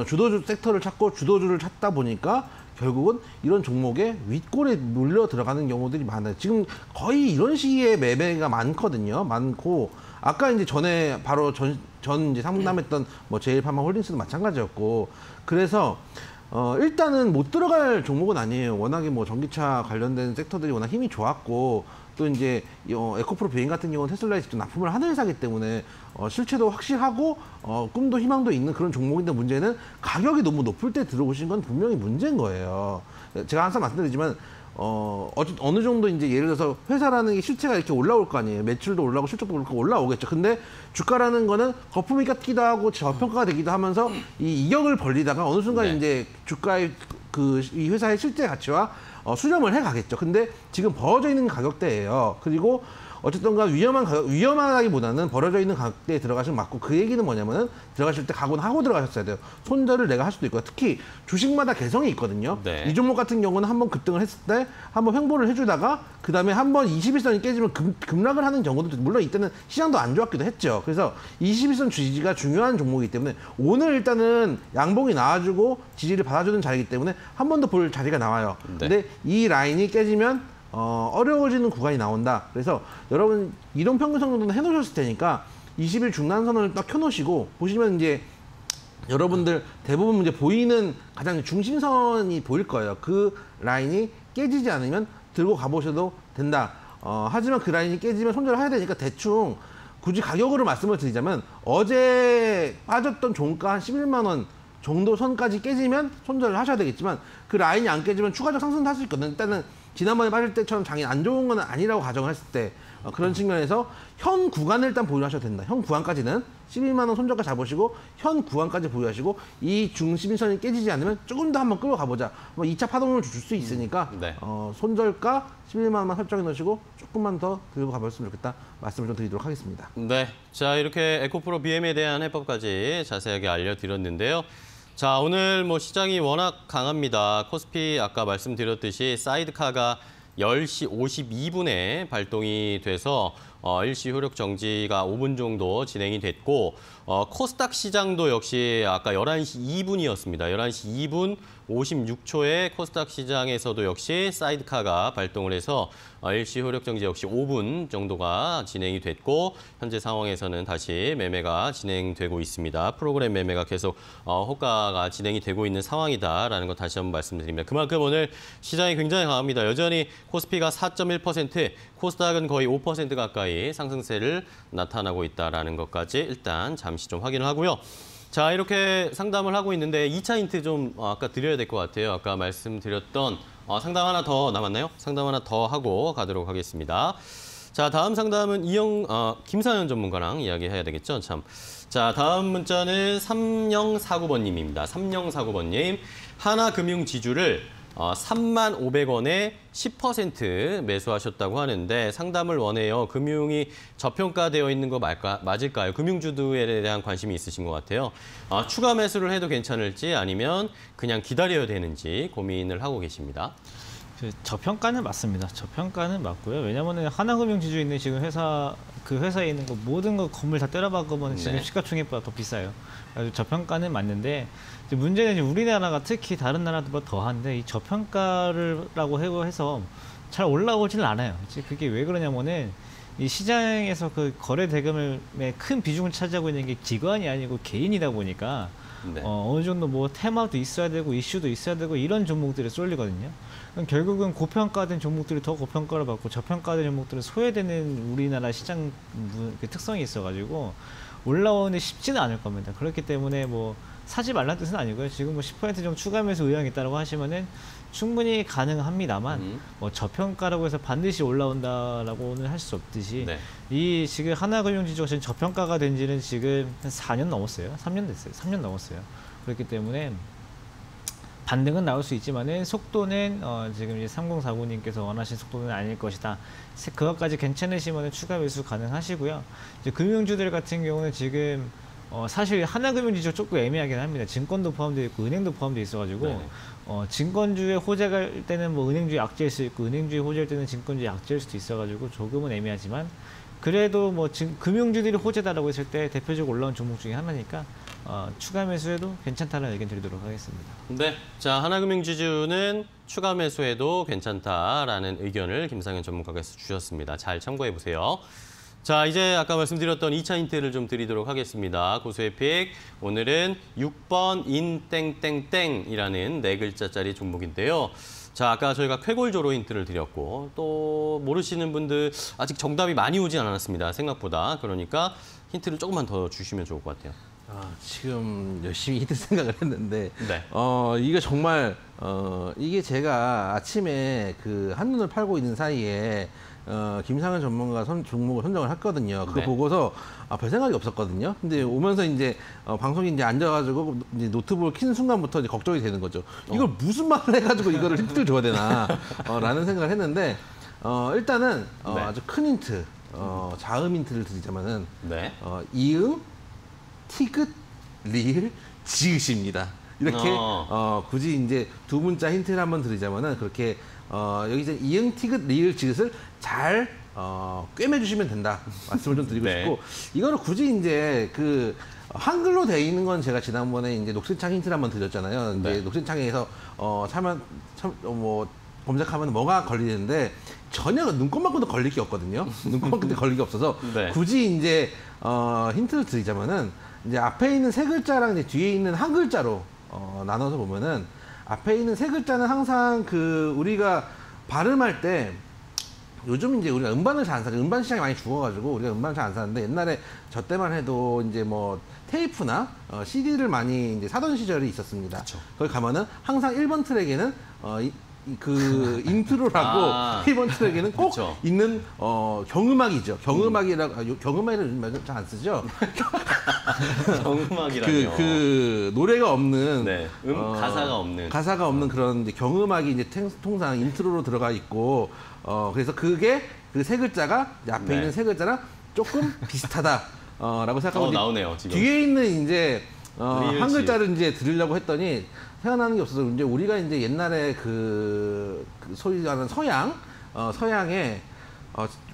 주도주 섹터를 찾고 주도주를 찾다 보니까 결국은 이런 종목에 윗골에 몰려 들어가는 경우들이 많아요. 지금 거의 이런 시기에 매매가 많거든요. 많고, 아까 이제 전에 바로 전 이제 상담했던 뭐 제일파마홀딩스도 마찬가지였고, 그래서 일단은 못 들어갈 종목은 아니에요. 워낙에 뭐 전기차 관련된 섹터들이 워낙 힘이 좋았고, 또 이제 에코프로 비행 같은 경우는 테슬라에 직접 납품을 하는 회사이기 때문에 실체도 확실하고 꿈도 희망도 있는 그런 종목인데, 문제는 가격이 너무 높을 때 들어오신 건 분명히 문제인 거예요. 제가 항상 말씀드리지만 어느 정도 이제 예를 들어서 회사라는 게 실체가 이렇게 올라올 거 아니에요. 매출도 올라오고 실적도 올라오겠죠. 근데 주가라는 거는 거품이 같기도 하고 저평가가 되기도 하면서 이 이격을 벌리다가 어느 순간 네. 이제 주가의 이 회사의 실제 가치와 수렴을 해 가겠죠. 근데 지금 벌어져 있는 가격대예요. 그리고 어쨌든 간 위험하다기보다는 버려져 있는 가격대에 들어가시면 맞고 그 얘기는 뭐냐면은 들어가실 때 각오는 하고 들어가셨어야 돼요. 손절을 내가 할 수도 있고 특히 주식마다 개성이 있거든요. 네. 이 종목 같은 경우는 한번 급등을 했을 때 한번 횡보를 해주다가 그 다음에 한번 21선이 깨지면 급락을 하는 경우도 물론 이때는 시장도 안 좋았기도 했죠. 그래서 21선 지지가 중요한 종목이기 때문에 오늘 일단은 양봉이 나와주고 지지를 받아주는 자리이기 때문에 한 번 더 볼 자리가 나와요. 네. 근데 이 라인이 깨지면 어려워지는 구간이 나온다. 그래서 여러분 이동평균선 정도는 해놓으셨을 테니까 20일 중단선을 딱 켜놓으시고 보시면 이제 여러분들 대부분 이제 보이는 가장 중심선이 보일 거예요. 그 라인이 깨지지 않으면 들고 가보셔도 된다. 하지만 그 라인이 깨지면 손절을 해야 되니까 대충 굳이 가격으로 말씀을 드리자면 어제 빠졌던 종가 한 11만 원 정도 선까지 깨지면 손절을 하셔야 되겠지만 그 라인이 안 깨지면 추가적 상승도 할 수 있거든요. 일단은 지난번에 빠질 때처럼 장이 안 좋은 건 아니라고 가정을 했을 때 그런 측면에서 현 구간을 일단 보유하셔도 된다. 현 구간까지는 12만 원 손절가 잡으시고 현 구간까지 보유하시고 이 중심선이 깨지지 않으면 조금 더 한번 끌어가 보자. 뭐 2차 파동을 줄 수 있으니까 네. 손절가 11만 원만 설정해 놓으시고 조금만 더 들고 가봤으면 좋겠다. 말씀을 좀 드리도록 하겠습니다. 네, 자 이렇게 에코프로 BM에 대한 해법까지 자세하게 알려드렸는데요. 자 오늘 뭐 시장이 워낙 강합니다. 코스피 아까 말씀드렸듯이 사이드카가 10시 52분에 발동이 돼서 일시 효력 정지가 5분 정도 진행이 됐고 코스닥 시장도 역시 아까 11시 2분이었습니다. 11시 2분 56초에 코스닥 시장에서도 역시 사이드카가 발동을 해서 일시 효력 정지 역시 5분 정도가 진행이 됐고 현재 상황에서는 다시 매매가 진행되고 있습니다. 프로그램 매매가 계속 호가가 진행이 되고 있는 상황이다라는 거 다시 한번 말씀드립니다. 그만큼 오늘 시장이 굉장히 강합니다. 여전히 코스피가 4.1%, 코스닥은 거의 5% 가까이 상승세를 나타나고 있다라는 것까지 일단 잠시 좀 확인을 하고요. 자, 이렇게 상담을 하고 있는데 2차 힌트 좀 아까 드려야 될 것 같아요. 아까 말씀드렸던 상담 하나 더 남았나요? 상담 하나 더 하고 가도록 하겠습니다. 자, 다음 상담은 김사연 전문가랑 이야기해야 되겠죠? 참. 자, 다음 문자는 3049번님입니다. 3049번님. 하나금융지주를 35,500원에 10% 매수하셨다고 하는데 상담을 원해요. 금융이 저평가되어 있는 거 맞을까요? 금융주들에 대한 관심이 있으신 것 같아요. 추가 매수를 해도 괜찮을지 아니면 그냥 기다려야 되는지 고민을 하고 계십니다. 저평가는 맞습니다. 저평가는 맞고요. 왜냐하면 하나금융지주에 있는 지금 그 회사에 있는 거 모든 거 건물 다 때려박으면 지금 네. 시가총액보다 더 비싸요. 그래서 저평가는 맞는데 이제 문제는 이제 우리나라가 특히 다른 나라들보다 더한데 이 저평가라고 해서 잘 올라오지는 않아요. 그게 왜 그러냐면은 이 시장에서 그 거래 대금의 큰 비중을 차지하고 있는 게 기관이 아니고 개인이다 보니까 네. 어느 정도 뭐 테마도 있어야 되고 이슈도 있어야 되고 이런 종목들에 쏠리거든요. 그럼 결국은 고평가된 종목들이 더 고평가를 받고 저평가된 종목들은 소외되는 우리나라 시장 그 특성이 있어가지고 올라오는데 쉽지는 않을 겁니다. 그렇기 때문에 뭐 사지 말라는 뜻은 아니고요. 지금 뭐 10% 정도 추가 매수 의향이 있다고 하시면은 충분히 가능합니다만 뭐 저평가라고 해서 반드시 올라온다라고는 할 수 없듯이 네. 이 지금 하나금융지주가 지금 저평가가 된 지는 지금 한 4년 넘었어요. 3년 됐어요. 3년 넘었어요. 그렇기 때문에 반등은 나올 수 있지만은 속도는 지금 이제 3049님께서 원하신 속도는 아닐 것이다. 그것까지 괜찮으시면 추가 매수 가능하시고요. 이제 금융주들 같은 경우는 지금 사실 하나금융지주 조금 애매하긴 합니다. 증권도 포함되어 있고 은행도 포함되어 있어가지고 증권주의 호재가 때는 뭐 은행주의 악재일 수 있고 은행주의 호재일 때는 증권주의 악재일 수도 있어가지고 조금은 애매하지만 그래도 뭐 금융주들이 호재다라고 했을 때 대표적으로 올라온 종목 중에 하나니까 추가 매수해도 괜찮다는 의견 드리도록 하겠습니다. 네, 자 하나금융지주는 추가 매수해도 괜찮다라는 의견을 김상현 전문가께서 주셨습니다. 잘 참고해 보세요. 자, 이제 아까 말씀드렸던 2차 힌트를 좀 드리도록 하겠습니다. 고수의 픽, 오늘은 6번 인땡땡땡이라는 4글자짜리 종목인데요. 자, 아까 저희가 쾌골조로 힌트를 드렸고 또 모르시는 분들 아직 정답이 많이 오진 않았습니다. 생각보다. 그러니까 힌트를 조금만 더 주시면 좋을 것 같아요. 지금 열심히 힌트 생각을 했는데 네. 이게 정말 이게 제가 아침에 그 한눈을 팔고 있는 사이에 김상현 전문가가 종목을 선정을 했거든요. 그거 네. 보고서 별 생각이 없었거든요. 근데 오면서 이제 방송에 이제 앉아가지고 이제 노트북을 킨 순간부터 이제 걱정이 되는 거죠. 이걸 무슨 말을 해가지고 이거를 힌트를 줘야 되나 라는 생각을 했는데 일단은 네. 아주 큰 힌트 자음 힌트를 드리자면은 네. 이응, 티귿, 리을, 지읒입니다. 이렇게 굳이 이제 두 문자 힌트를 한번 드리자면은 그렇게 여기 이제 이응, 티귿, 리을, 지읒을 잘 꿰매주시면 된다 말씀을 좀 드리고 네. 싶고 이거는 굳이 이제 그 한글로 돼 있는 건 제가 지난번에 이제 녹색창 힌트를 한번 드렸잖아요. 이제 네. 녹색창에서 뭐 검색하면 뭐가 걸리는데 전혀 눈곱만큼도 걸릴 게 없거든요. 눈곱만큼도 걸릴 게 없어서 네. 굳이 이제 힌트를 드리자면은 이제 앞에 있는 세 글자랑 이제 뒤에 있는 한 글자로 나눠서 보면은 앞에 있는 세 글자는 항상 그 우리가 발음할 때 요즘 이제 우리가 음반을 잘 안 사죠. 음반 시장이 많이 죽어가지고 우리가 음반을 잘 안 사는데 옛날에 저 때만 해도 이제 뭐 테이프나 CD를 많이 이제 사던 시절이 있었습니다. 그쵸. 거기 가면은 항상 1번 트랙에는 그 인트로라고 1번 트랙에는 꼭 그쵸. 있는 경음악이죠. 경음악이라고 경음악이라는 말 잘 안 쓰죠. 경음악이라뇨. 그 노래가 없는 네. 가사가 없는 그런 이제 경음악이 이제 통상 인트로로 들어가 있고 그래서 그게 그 세 글자가 이제 앞에 네. 있는 세 글자랑 조금 비슷하다라고 생각하고 나오네요, 지금. 뒤에 있는 이제 한 리을지. 글자를 이제 드리려고 했더니 생각나는 게 없어서 이제 우리가 이제 옛날에 그 소위 말하는 서양의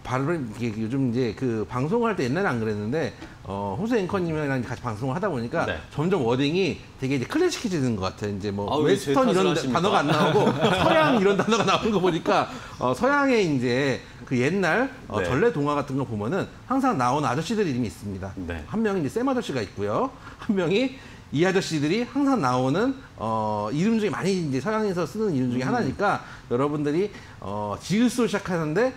발음 이게 요즘 이제 그 방송할 때 옛날에 안 그랬는데 호수 앵커님이랑 같이 방송을 하다 보니까 네. 점점 워딩이 되게 이제 클래식해지는 것 같아요. 이제 뭐 왜 제 웨스턴 탓을 이런 하십니까? 단어가 안 나오고 서양 이런 단어가 나오는 거 보니까 서양의 이제 그 옛날 네. 전래 동화 같은 거 보면은 항상 나오는 아저씨들 이름이 있습니다. 네. 한 명이 이제 샘 아저씨가 있고요. 한 명이 이 아저씨들이 항상 나오는 이름 중에 많이 이제 서양에서 쓰는 이름 중에 하나니까 여러분들이 지읒으로 시작하는데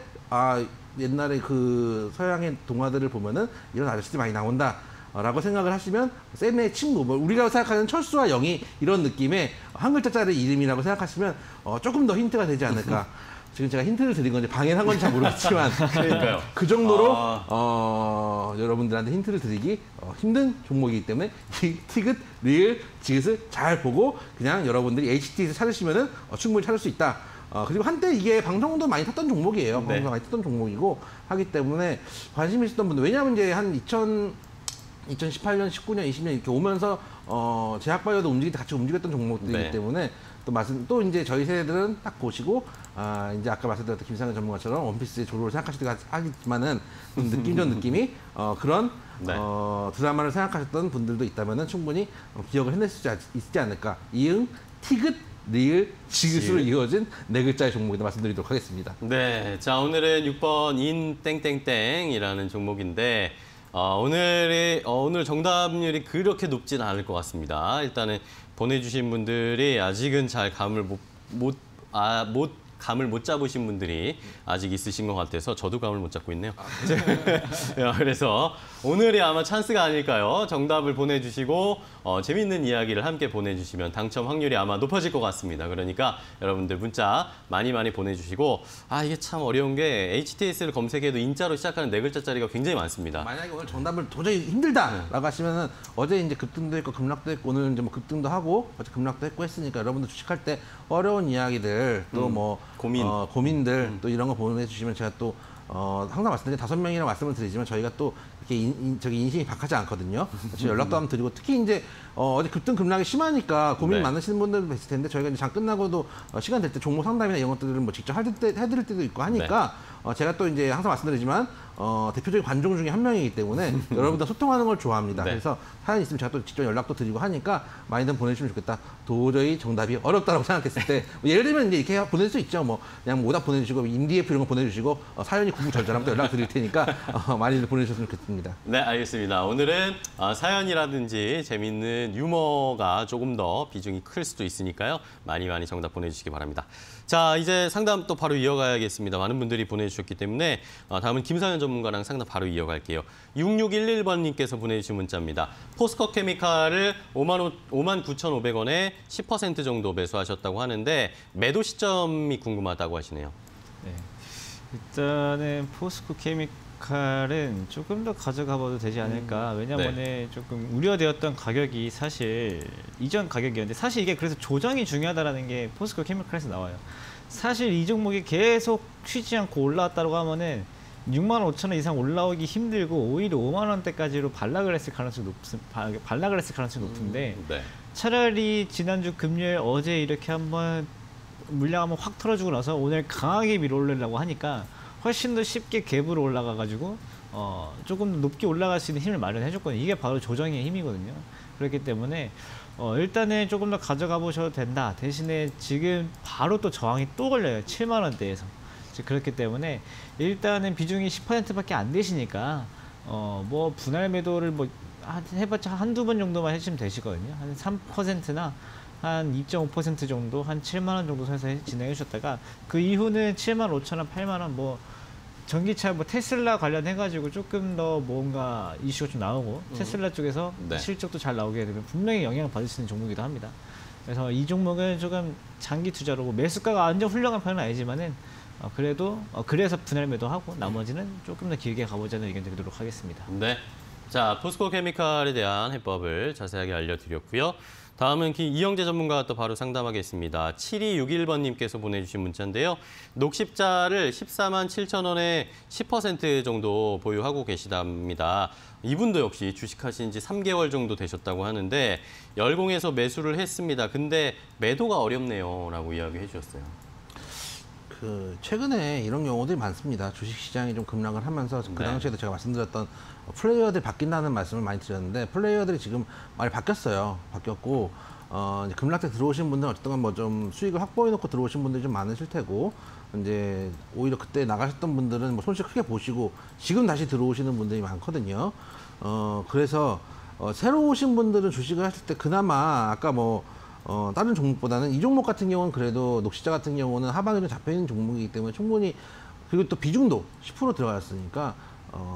옛날에 그 서양의 동화들을 보면은 이런 아저씨들이 많이 나온다. 라고 생각을 하시면 쌤의 친구, 뭐 우리가 생각하는 철수와 영희 이런 느낌의 한 글자짜리 이름이라고 생각하시면 조금 더 힌트가 되지 않을까. 지금 제가 힌트를 드린 건지 방해한 건지 잘 모르겠지만 그러니까요. 그 정도로 여러분들한테 힌트를 드리기 힘든 종목이기 때문에 이 티귿, 리을, 지읒을 잘 보고 그냥 여러분들이 HT에서 찾으시면은 충분히 찾을 수 있다. 그리고 한때 이게 방송도 많이 탔던 종목이에요. 네. 방송 많이 탔던 종목이고 하기 때문에 관심 있었던 분들 왜냐하면 이제 한 2018년, 19년, 20년 이렇게 오면서 제약바이오도 움직일 때 같이 움직였던 종목들이기 네. 때문에 또 이제 저희 세대들은 딱 보시고 이제 아까 말씀드렸던 김상현 전문가처럼 원피스의 조로를 생각하실 때가 하겠지만은 느낌적 느낌이 그런 네. 드라마를 생각하셨던 분들도 있다면은 충분히 기억을 해낼 수 있지 않을까. 이응, 티귿, 리을, 지읒으로 이어진 네 글자의 종목이다 말씀드리도록 하겠습니다. 네, 자 오늘은 6번 인 땡땡땡이라는 종목인데 오늘 정답률이 그렇게 높지는 않을 것 같습니다. 일단은 보내주신 분들이 아직은 잘 감을 감을 못 잡으신 분들이 아직 있으신 것 같아서 저도 감을 못 잡고 있네요. 그래서 오늘이 아마 찬스가 아닐까요? 정답을 보내주시고 재밌는 이야기를 함께 보내주시면 당첨 확률이 아마 높아질 것 같습니다. 그러니까 여러분들 문자 많이 보내주시고 이게 참 어려운 게 HTS를 검색해도 인자로 시작하는 네 글자짜리가 굉장히 많습니다. 만약에 오늘 정답을 도저히 힘들다라고 하시면은 어제 이제 급등도 했고 급락도 했고 오늘 이제 뭐 급등도 하고 어제 급락도 했고 했으니까 여러분들 주식할 때 어려운 이야기들 또 뭐 고민들 또 이런 거 보내주시면 제가 또 항상 말씀드린 5명이라고 말씀을 드리지만 저희가 또 이렇게 인심이 박하지 않거든요. 지금 연락도 한번 드리고 특히 이제 어제 급등 급락이 심하니까 고민 네. 많으시는 분들도 있을 텐데 저희가 이제 장 끝나고도 시간 될 때 종목 상담이나 이런 것들을 뭐 직접 해드릴 때도 있고 하니까 제가 또 이제 항상 말씀드리지만 대표적인 관종 중에 한 명이기 때문에 여러분들 소통하는 걸 좋아합니다. 네. 그래서 사연 있으면 제가 또 직접 연락도 드리고 하니까 많이들 보내주시면 좋겠다. 도저히 정답이 어렵다고 생각했을 때 예를 들면 이제 이렇게 보낼 수 있죠. 뭐 그냥 오답 보내주시고 인디에프 이런 거 보내주시고 사연이 구구절절하면 또 연락 드릴 테니까 많이들 보내주셨으면 좋겠습니다. 네, 알겠습니다. 오늘은 사연이라든지 재미있는 유머가 조금 더 비중이 클 수도 있으니까요. 많이 정답 보내주시기 바랍니다. 자, 이제 상담 또 바로 이어가야겠습니다. 많은 분들이 보내주셨기 때문에 다음은 김상현 전문가랑 상담 바로 이어갈게요. 6611번님께서 보내주신 문자입니다. 포스코 케미칼을 59,500원에 10% 정도 매수하셨다고 하는데 매도 시점이 궁금하다고 하시네요. 네. 일단은 포스코 케미칼은 조금 더 가져가봐도 되지 않을까. 왜냐면은 조금 우려되었던 가격이 사실 이전 가격이었는데 사실 이게 그래서 조정이 중요하다라는 게 포스코 케미칼에서 나와요. 사실 이 종목이 계속 쉬지 않고 올라왔다고 하면은 65,000원 이상 올라오기 힘들고 오히려 5만 원대까지로 반락을 했을 가능성이 높은데 네. 차라리 지난주 금요일 어제 이렇게 한번 물량 한번 확 털어주고 나서 오늘 강하게 밀어올리려고 하니까 훨씬 더 쉽게 갭으로 올라가가지고 조금 더 높게 올라갈 수 있는 힘을 마련해줬거든요. 이게 바로 조정의 힘이거든요. 그렇기 때문에 일단은 조금 더 가져가 보셔도 된다. 대신에 지금 바로 또 저항이 또 걸려요. 7만 원대에서. 그렇기 때문에 일단은 비중이 10%밖에 안 되시니까 뭐 분할 매도를 뭐 해봤자 한두 번 정도만 해주시면 되시거든요. 한 3%나 한 2.5% 정도, 한 7만 원 정도 선에서 진행해 주셨다가 그 이후는 7만 5천 원, 8만 원 뭐 전기차 뭐 테슬라 관련해가지고 조금 더 뭔가 이슈가 좀 나오고 테슬라 쪽에서 네. 실적도 잘 나오게 되면 분명히 영향을 받을 수 있는 종목이기도 합니다. 그래서 이 종목은 조금 장기 투자로 매수가가 완전 훌륭한 편은 아니지만은 그래도 그래서 분할 매도하고 나머지는 조금 더 길게 가보자는 의견 드리도록 하겠습니다. 네. 자, 포스코 케미칼에 대한 해법을 자세하게 알려드렸고요. 다음은 이영재 전문가가 또 바로 상담하겠습니다. 7261번님께서 보내주신 문자인데요. 녹십자를 14만 7천 원에 10% 정도 보유하고 계시답니다. 이분도 역시 주식하신 지 3개월 정도 되셨다고 하는데 열공해서 매수를 했습니다. 근데 매도가 어렵네요. 라고 이야기해 주셨어요. 최근에 이런 경우들이 많습니다. 주식시장이 좀 급락을 하면서 그 네. 당시에도 제가 말씀드렸던 플레이어들이 바뀐다는 말씀을 많이 드렸는데 플레이어들이 지금 많이 바뀌었어요. 바뀌었고 이제 급락 때 들어오신 분들은 어쨌든 뭐 좀 수익을 확보해 놓고 들어오신 분들이 좀 많으실 테고 이제 오히려 그때 나가셨던 분들은 뭐 손실 크게 보시고 지금 다시 들어오시는 분들이 많거든요. 그래서 새로 오신 분들은 주식을 하실 때 그나마 아까 다른 종목보다는 이 종목 같은 경우는 그래도 녹십자 같은 경우는 하방에도 잡혀있는 종목이기 때문에 충분히 그리고 또 비중도 10% 들어갔으니까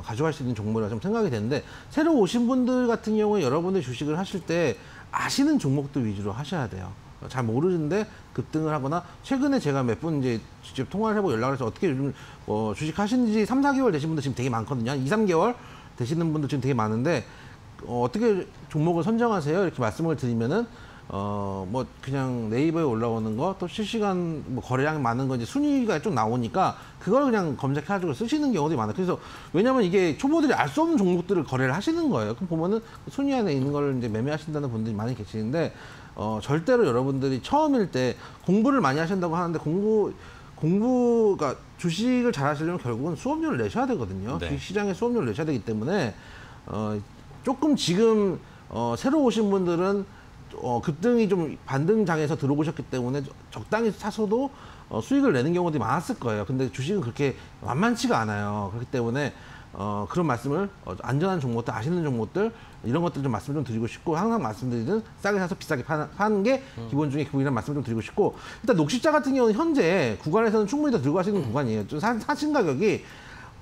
가져갈 수 있는 종목이라 좀 생각이 되는데 새로 오신 분들 같은 경우에 여러분들 주식을 하실 때 아시는 종목들 위주로 하셔야 돼요. 잘 모르는데 급등을 하거나 최근에 제가 몇 분 이제 직접 통화를 해보고 연락을 해서 어떻게 요즘 주식 하신 지 3, 4개월 되신 분들 지금 되게 많거든요. 한 2, 3개월 되시는 분들 지금 되게 많은데 어떻게 종목을 선정하세요? 이렇게 말씀을 드리면은 그냥 네이버에 올라오는 거, 또 실시간 거래량 많은 거 이제 순위가 좀 나오니까 그걸 그냥 검색해가지고 쓰시는 경우들이 많아요. 그래서 왜냐면 이게 초보들이 알 수 없는 종목들을 거래를 하시는 거예요. 그럼 보면은 순위 안에 있는 걸 이제 매매하신다는 분들이 많이 계시는데, 절대로 여러분들이 처음일 때 공부를 많이 하신다고 하는데 공부가 주식을 잘 하시려면 결국은 수업료를 내셔야 되거든요. 네. 주식 시장에 수업료를 내셔야 되기 때문에, 조금 지금, 새로 오신 분들은 급등이 좀 반등장에서 들어오셨기 때문에 적당히 사서도 수익을 내는 경우들이 많았을 거예요. 근데 주식은 그렇게 만만치가 않아요. 그렇기 때문에 그런 말씀을 안전한 종목들, 아시는 종목들 이런 것들 좀 말씀을 좀 드리고 싶고 항상 말씀드리는 싸게 사서 비싸게 파는 게 기본 중에 기본이라는 말씀을 좀 드리고 싶고 일단 녹십자 같은 경우는 현재 구간에서는 충분히 더 들고 가시는 구간이에요. 좀 사신 가격이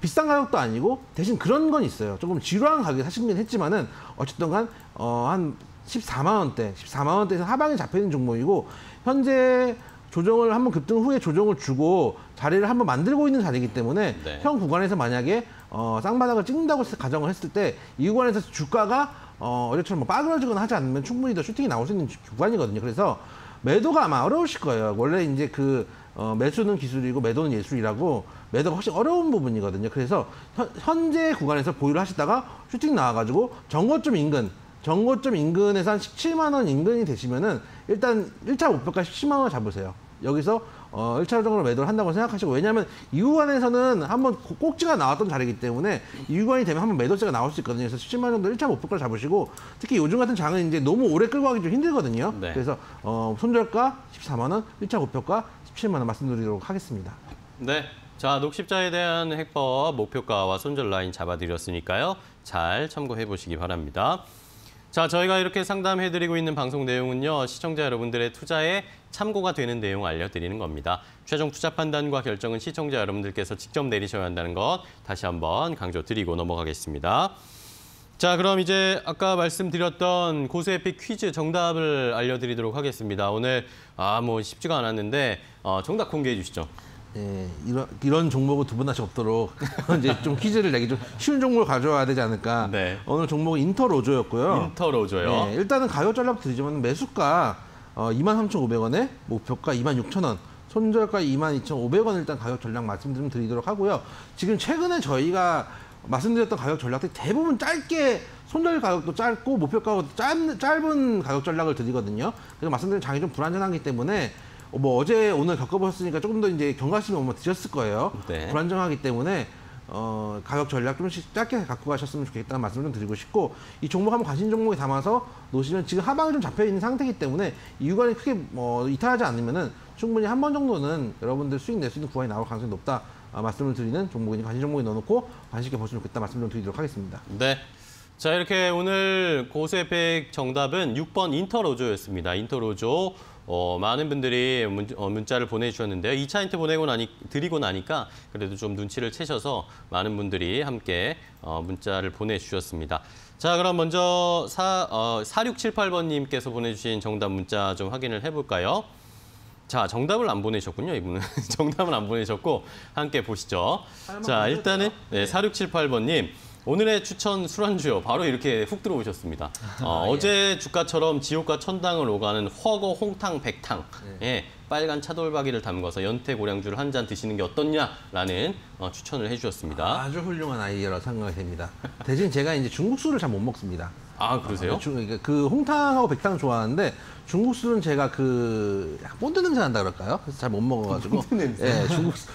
비싼 가격도 아니고 대신 그런 건 있어요. 조금 지루한 가격에 사시긴 했지만은 어쨌든 한 14만 원대에서 하방에 잡혀있는 종목이고 현재 조정을 한번 급등 후에 조정을 주고 자리를 한번 만들고 있는 자리이기 때문에 네. 현 구간에서 만약에 쌍바닥을 찍는다고 가정을 했을 때 이 구간에서 주가가 어제처럼 빠그러지거나 하지 않으면 충분히 더 슈팅이 나올 수 있는 구간이거든요. 그래서 매도가 아마 어려우실 거예요. 원래 이제 매수는 기술이고 매도는 예술이라고 매도가 훨씬 어려운 부분이거든요. 그래서 현재 구간에서 보유를 하시다가 슈팅 나와가지고 정고점 인근에서 한 17만 원 인근이 되시면은 일단 1차 목표가 17만 원 잡으세요. 여기서 1차적으로 매도를 한다고 생각하시고 왜냐하면 이 구간에서는 한번 꼭지가 나왔던 자리이기 때문에 이 구간이 되면 한번 매도세가 나올 수 있거든요. 그래서 17만 원 정도 1차 목표가 잡으시고 특히 요즘 같은 장은 이제 너무 오래 끌고 가기 좀 힘들거든요. 네. 그래서 손절가 14만 원, 1차 목표가 17만 원 말씀드리도록 하겠습니다. 네. 자, 녹십자에 대한 해법, 목표가와 손절 라인 잡아드렸으니까요. 잘 참고해 보시기 바랍니다. 자, 저희가 이렇게 상담해드리고 있는 방송 내용은요. 시청자 여러분들의 투자에 참고가 되는 내용 알려드리는 겁니다. 최종 투자 판단과 결정은 시청자 여러분들께서 직접 내리셔야 한다는 것 다시 한번 강조드리고 넘어가겠습니다. 자, 그럼 이제 아까 말씀드렸던 고수에픽 퀴즈 정답을 알려드리도록 하겠습니다. 오늘 쉽지가 않았는데 정답 공개해 주시죠. 예, 이런 종목은 두 번 다시 없도록 이제 좀 퀴즈를 내기 좀 쉬운 종목을 가져와야 되지 않을까. 네. 오늘 종목은 인터로조였고요. 인터로조요. 네, 일단은 가격 전략 드리자면 매수가 23,500원에 목표가 26,000원. 손절가 22,500원 일단 가격 전략 말씀 좀 드리도록 하고요. 지금 최근에 저희가 말씀드렸던 가격 전략들이 대부분 짧게 손절 가격도 짧고 목표 가격도 짧은 가격 전략을 드리거든요. 그래서 말씀드린 장이 좀 불안정하기 때문에 뭐 어제 오늘 겪어보셨으니까 조금 더 이제 경각심이 아마 드셨을 거예요. 네. 불안정하기 때문에 가격 전략 좀씩 짧게 갖고 가셨으면 좋겠다는 말씀을 좀 드리고 싶고, 이 종목 한번 관심 종목에 담아서 놓으시면 지금 하방이 좀 잡혀 있는 상태이기 때문에 이 구간이 크게 이탈하지 않으면은 충분히 한 번 정도는 여러분들 수익 낼 수 있는 구간이 나올 가능성이 높다 말씀을 드리는 종목이니 관심 종목에 넣어놓고 관심 있게 보시면 좋겠다 말씀 좀 드리도록 하겠습니다. 네. 자, 이렇게 오늘 고수혜택 정답은 6번 인터로조였습니다. 인터로조. 많은 분들이 문자를 보내주셨는데요. 2차 힌트 드리고 나니까 그래도 좀 눈치를 채셔서 많은 분들이 함께 문자를 보내주셨습니다. 자, 그럼 먼저 4678번님께서 보내주신 정답 문자 좀 확인을 해볼까요? 자, 정답을 안 보내셨군요, 이분은. 정답은 안 보내셨고 함께 보시죠. 자, 일단은 4678번님. 오늘의 추천 술안주요. 바로 이렇게 훅 들어오셨습니다. 어제 주가처럼 지옥과 천당을 오가는 허거 홍탕 백탕. 예, 빨간 차돌박이를 담궈서 연태고량주를 한 잔 드시는 게 어떻냐라는 추천을 해주셨습니다. 아주 훌륭한 아이디어라고 생각이 됩니다. 대신 제가 이제 중국 술을 잘 못 먹습니다. 아, 그러세요? 그 홍탕하고 백탕 좋아하는데 중국 술은 제가 그 약간 본드 냄새 난다 그럴까요? 그래서 잘 못 먹어가지고. 본드 냄새? 예,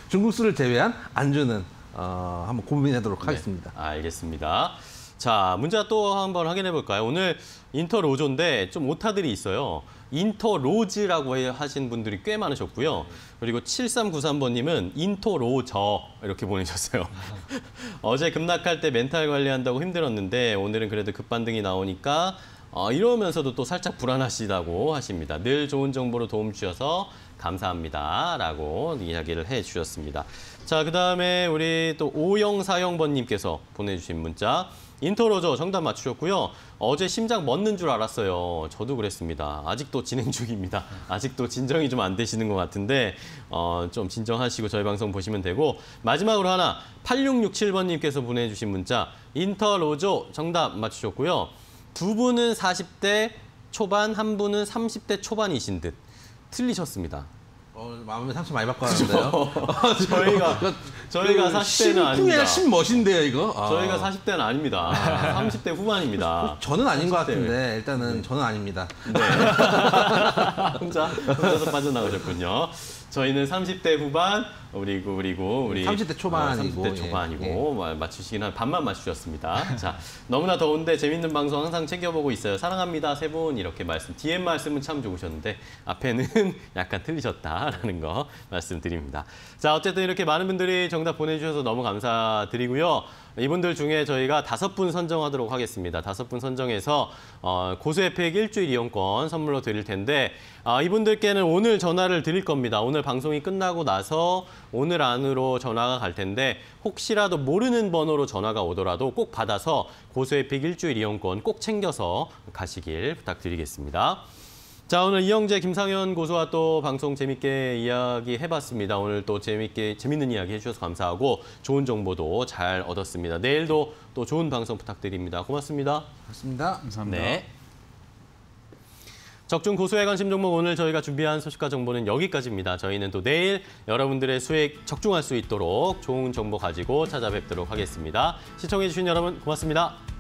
중국 술을 제외한 안주는 한번 고민하도록 하겠습니다. 네, 알겠습니다. 자, 문자 또 한번 확인해 볼까요? 오늘 인터로조인데 좀 오타들이 있어요. 인터로즈라고 하신 분들이 꽤 많으셨고요. 그리고 7393번님은 인터로저 이렇게 보내셨어요. 어제 급락할 때 멘탈 관리한다고 힘들었는데 오늘은 그래도 급반등이 나오니까 이러면서도 또 살짝 불안하시다고 하십니다. 늘 좋은 정보로 도움 주셔서 감사합니다. 라고 이야기를 해주셨습니다. 자, 그 다음에 우리 또 5040번님께서 보내주신 문자. 인터로저 정답 맞추셨고요. 어제 심장 멎는 줄 알았어요. 저도 그랬습니다. 아직도 진행 중입니다. 아직도 진정이 좀 안 되시는 것 같은데 좀 진정하시고 저희 방송 보시면 되고, 마지막으로 하나 8667번님께서 보내주신 문자. 인터로저 정답 맞추셨고요. 두 분은 40대 초반, 한 분은 30대 초반이신 듯. 틀리셨습니다. 마음에 상처 많이 받고 하는데요. 저희가 40대는 아닙니다. 신멋인데요, 이거. 저희가 40대는 아닙니다. 30대 후반입니다. 저는 아닌 것 같은데 일단은 저는 아닙니다. 네. 혼자서 빠져나오셨군요. 저희는 30대 후반, 그리고 우리 30대 초반이고, 30대 초반이고 맞추시긴 한 반만 맞추셨습니다. 자, 너무나 더운데 재밌는 방송 항상 챙겨보고 있어요. 사랑합니다, 세 분. 이렇게 DM 말씀은 참 좋으셨는데 앞에는 약간 틀리셨다라는 거 말씀드립니다. 자, 어쨌든 이렇게 많은 분들이 정답 보내주셔서 너무 감사드리고요. 이분들 중에 저희가 5분 선정하도록 하겠습니다. 5분 선정해서 고수혜택 일주일 이용권 선물로 드릴 텐데 이분들께는 오늘 전화를 드릴 겁니다. 오늘 방송이 끝나고 나서 오늘 안으로 전화가 갈 텐데 혹시라도 모르는 번호로 전화가 오더라도 꼭 받아서 고수혜택 일주일 이용권 꼭 챙겨서 가시길 부탁드리겠습니다. 자, 오늘 이영재, 김상현 고수와 또 방송 재밌게 이야기해봤습니다. 오늘 또 재밌는 이야기 해주셔서 감사하고 좋은 정보도 잘 얻었습니다. 내일도 또 좋은 방송 부탁드립니다. 고맙습니다. 고맙습니다. 감사합니다. 네. 적중 고수의 관심 종목 오늘 저희가 준비한 소식과 정보는 여기까지입니다. 저희는 또 내일 여러분들의 수익 적중할 수 있도록 좋은 정보 가지고 찾아뵙도록 하겠습니다. 시청해주신 여러분 고맙습니다.